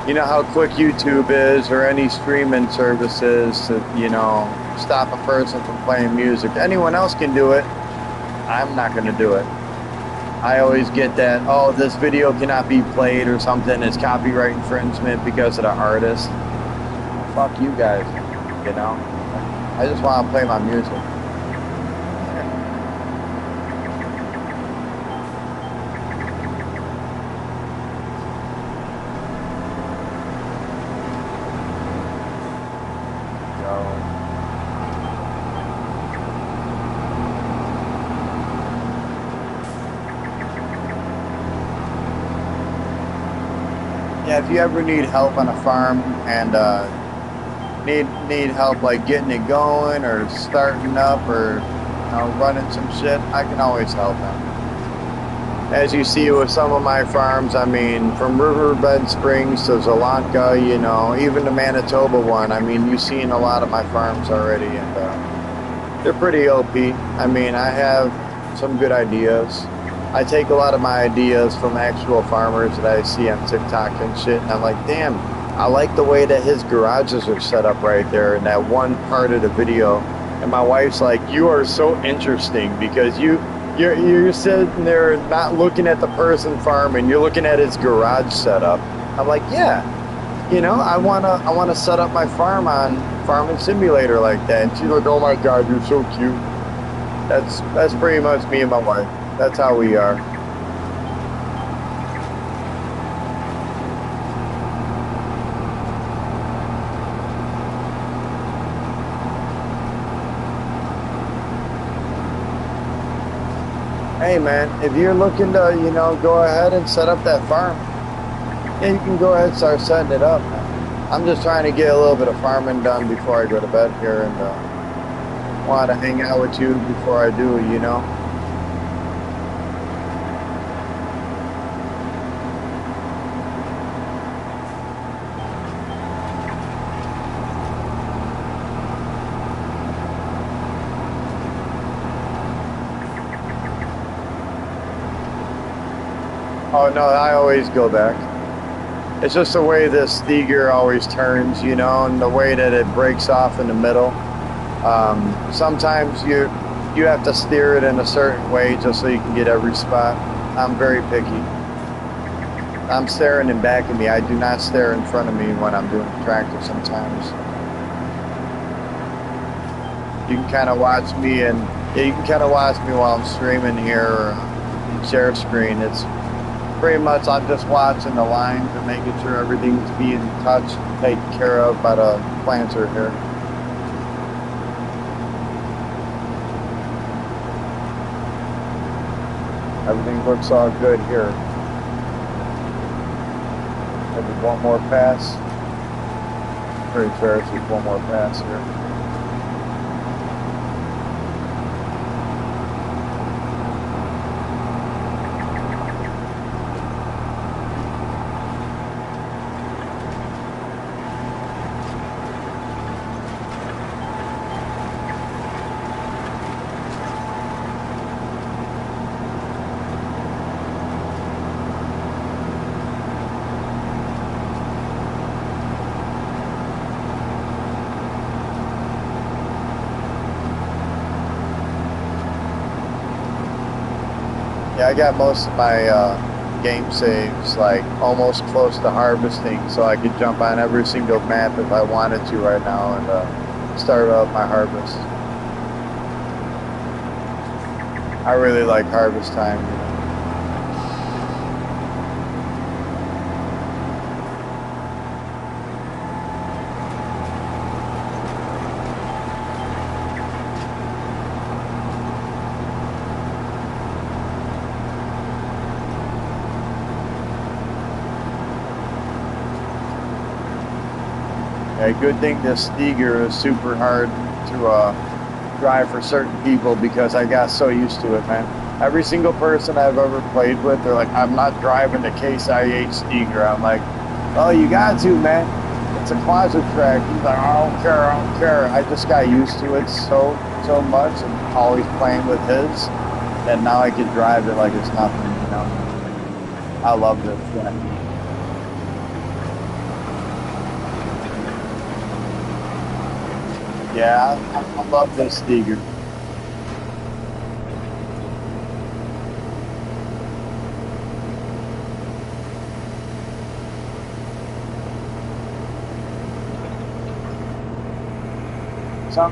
You know how quick YouTube is or any streaming services to, you know, stop a person from playing music. Anyone else can do it. I'm not going to do it. I always get that, oh, this video cannot be played or something. It's copyright infringement because of the artist. Fuck you guys, you know? I just want to play my music. Yeah, if you ever need help on a farm and need help like getting it going or starting up or, you know, running some shit, I can always help them. As you see with some of my farms, I mean, from Riverbed Springs to Zalanka, you know, even the Manitoba one, I mean, you've seen a lot of my farms already, and they're pretty OP. I mean, I have some good ideas. I take a lot of my ideas from actual farmers that I see on TikTok and shit, and I'm like, damn, I like the way that his garages are set up right there in that one part of the video. And my wife's like, you are so interesting because you're sitting there not looking at the person farming, you're looking at his garage setup. I'm like, yeah, you know, I wanna set up my farm on Farming Simulator like that. And she's like, oh my God, you're so cute. That's pretty much me and my wife. That's how we are. Hey man, if you're looking to, go ahead and set up that farm, yeah, you can go ahead and start setting it up, man. I'm just trying to get a little bit of farming done before I go to bed here and want to hang out with you before I do. Oh no, I always go back. It's just the way this Steger always turns, and the way that it breaks off in the middle. Sometimes you have to steer it in a certain way just so you can get every spot. I'm very picky. I'm staring in back of me. I do not stare in front of me when I'm doing the tractor sometimes. You can kind of watch me and yeah, you can kind of watch me while I'm streaming here or share screen. It's pretty much I'm just watching the lines and making sure everything's being touched and taken care of by the planter here. Everything looks all good here. Maybe one more pass. Pretty fair, it's just one more pass here. Yeah, I got most of my game saves like almost close to harvesting, so I could jump on every single map if I wanted to right now and start up my harvest. I really like harvest time. A good thing this Steger is super hard to drive for certain people because I got so used to it, man. Every single person I've ever played with, they're like, I'm not driving the Case IH Steger. I'm like, oh, you got to, man. It's a quasi track. He's like, I don't care, I don't care. I just got used to it so much and always playing with his that now I can drive it like it's nothing. I love this. Yeah. Yeah, I love this Steger. So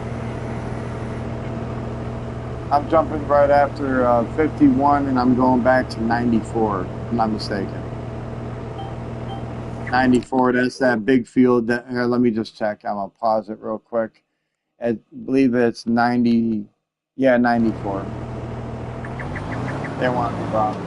I'm jumping right after 51 and I'm going back to 94, if I'm not mistaken. 94, that's that big field that, here, let me just check. I'm going to pause it real quick. I believe it's 90, yeah, 94. They want the bomb.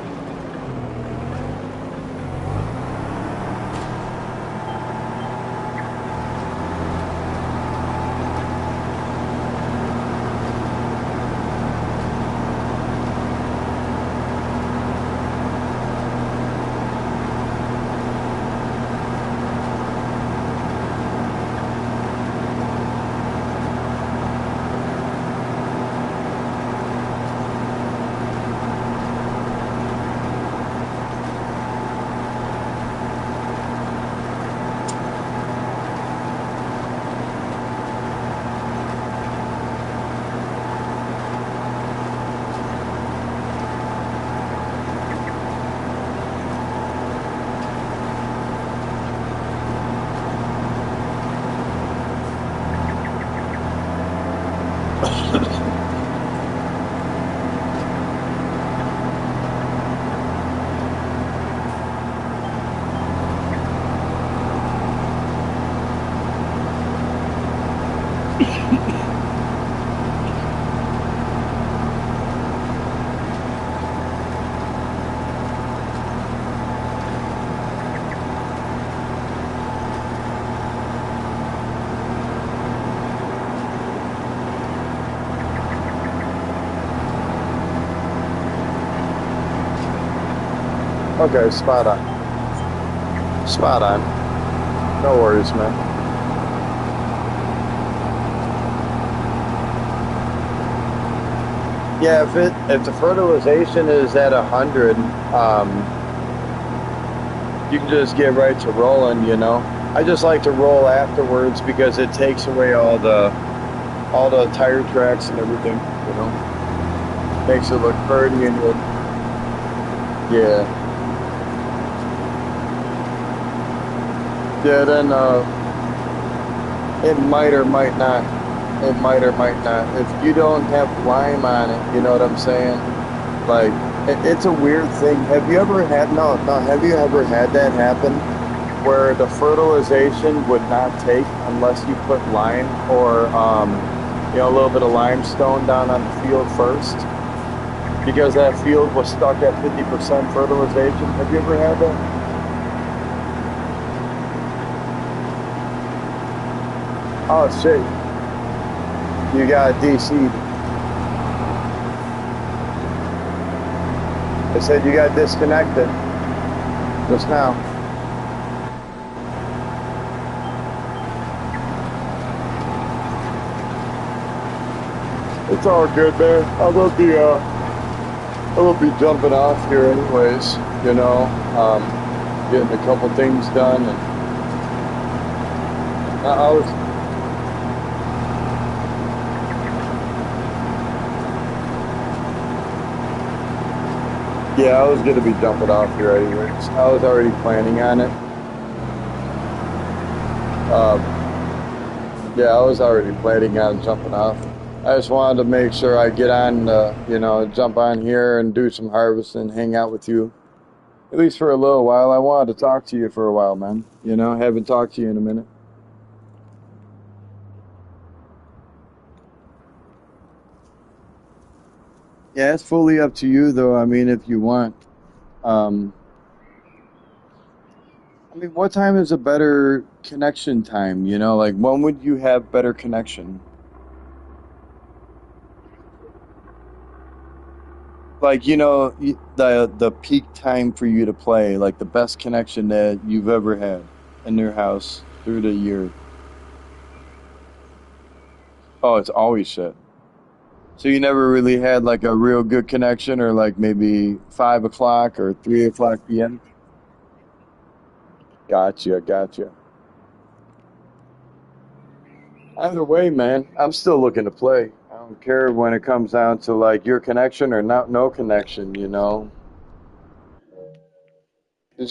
Okay, spot on. Spot on. No worries, man. Yeah, if the fertilization is at 100, you can just get right to rolling. I just like to roll afterwards because it takes away all the tire tracks and everything. Makes it look pretty and good. Yeah. Yeah, then it might or might not. It might or might not. If you don't have lime on it, you know what I'm saying? Like, it's a weird thing. Have you ever had, no, no, have you ever had that happen where the fertilization would not take unless you put lime or, a little bit of limestone down on the field first? Because that field was stuck at 50% fertilization. Have you ever had that? Oh, shit. You got DC'd. I said you got disconnected just now. It's all good, man. I will be jumping off here anyways, um, getting a couple things done, and I was, yeah, I was gonna be jumping off here anyways. I was already planning on it. Um, yeah, I was already planning on jumping off. I just wanted to make sure I get on, jump on here and do some harvesting, hang out with you, at least for a little while. I wanted to talk to you for a while, man. Haven't talked to you in a minute. Yeah, it's fully up to you, though. I mean, if you want. Um, I mean, what time is a better connection time? Like when would you have better connection? Like, the peak time for you to play, like the best connection that you've ever had in your house through the year. Oh, it's always shit. So you never really had like a real good connection, or like maybe 5 o'clock or 3 o'clock p.m. Gotcha, gotcha. Either way, man, I'm still looking to play. I don't care when it comes down to like your connection or not, no connection. Because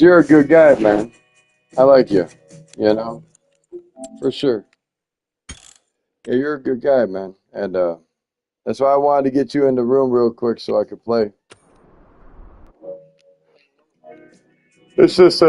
you're a good guy, man. I like you know, for sure. Yeah, you're a good guy, man. And that's why I wanted to get you in the room real quick so I could play. It's just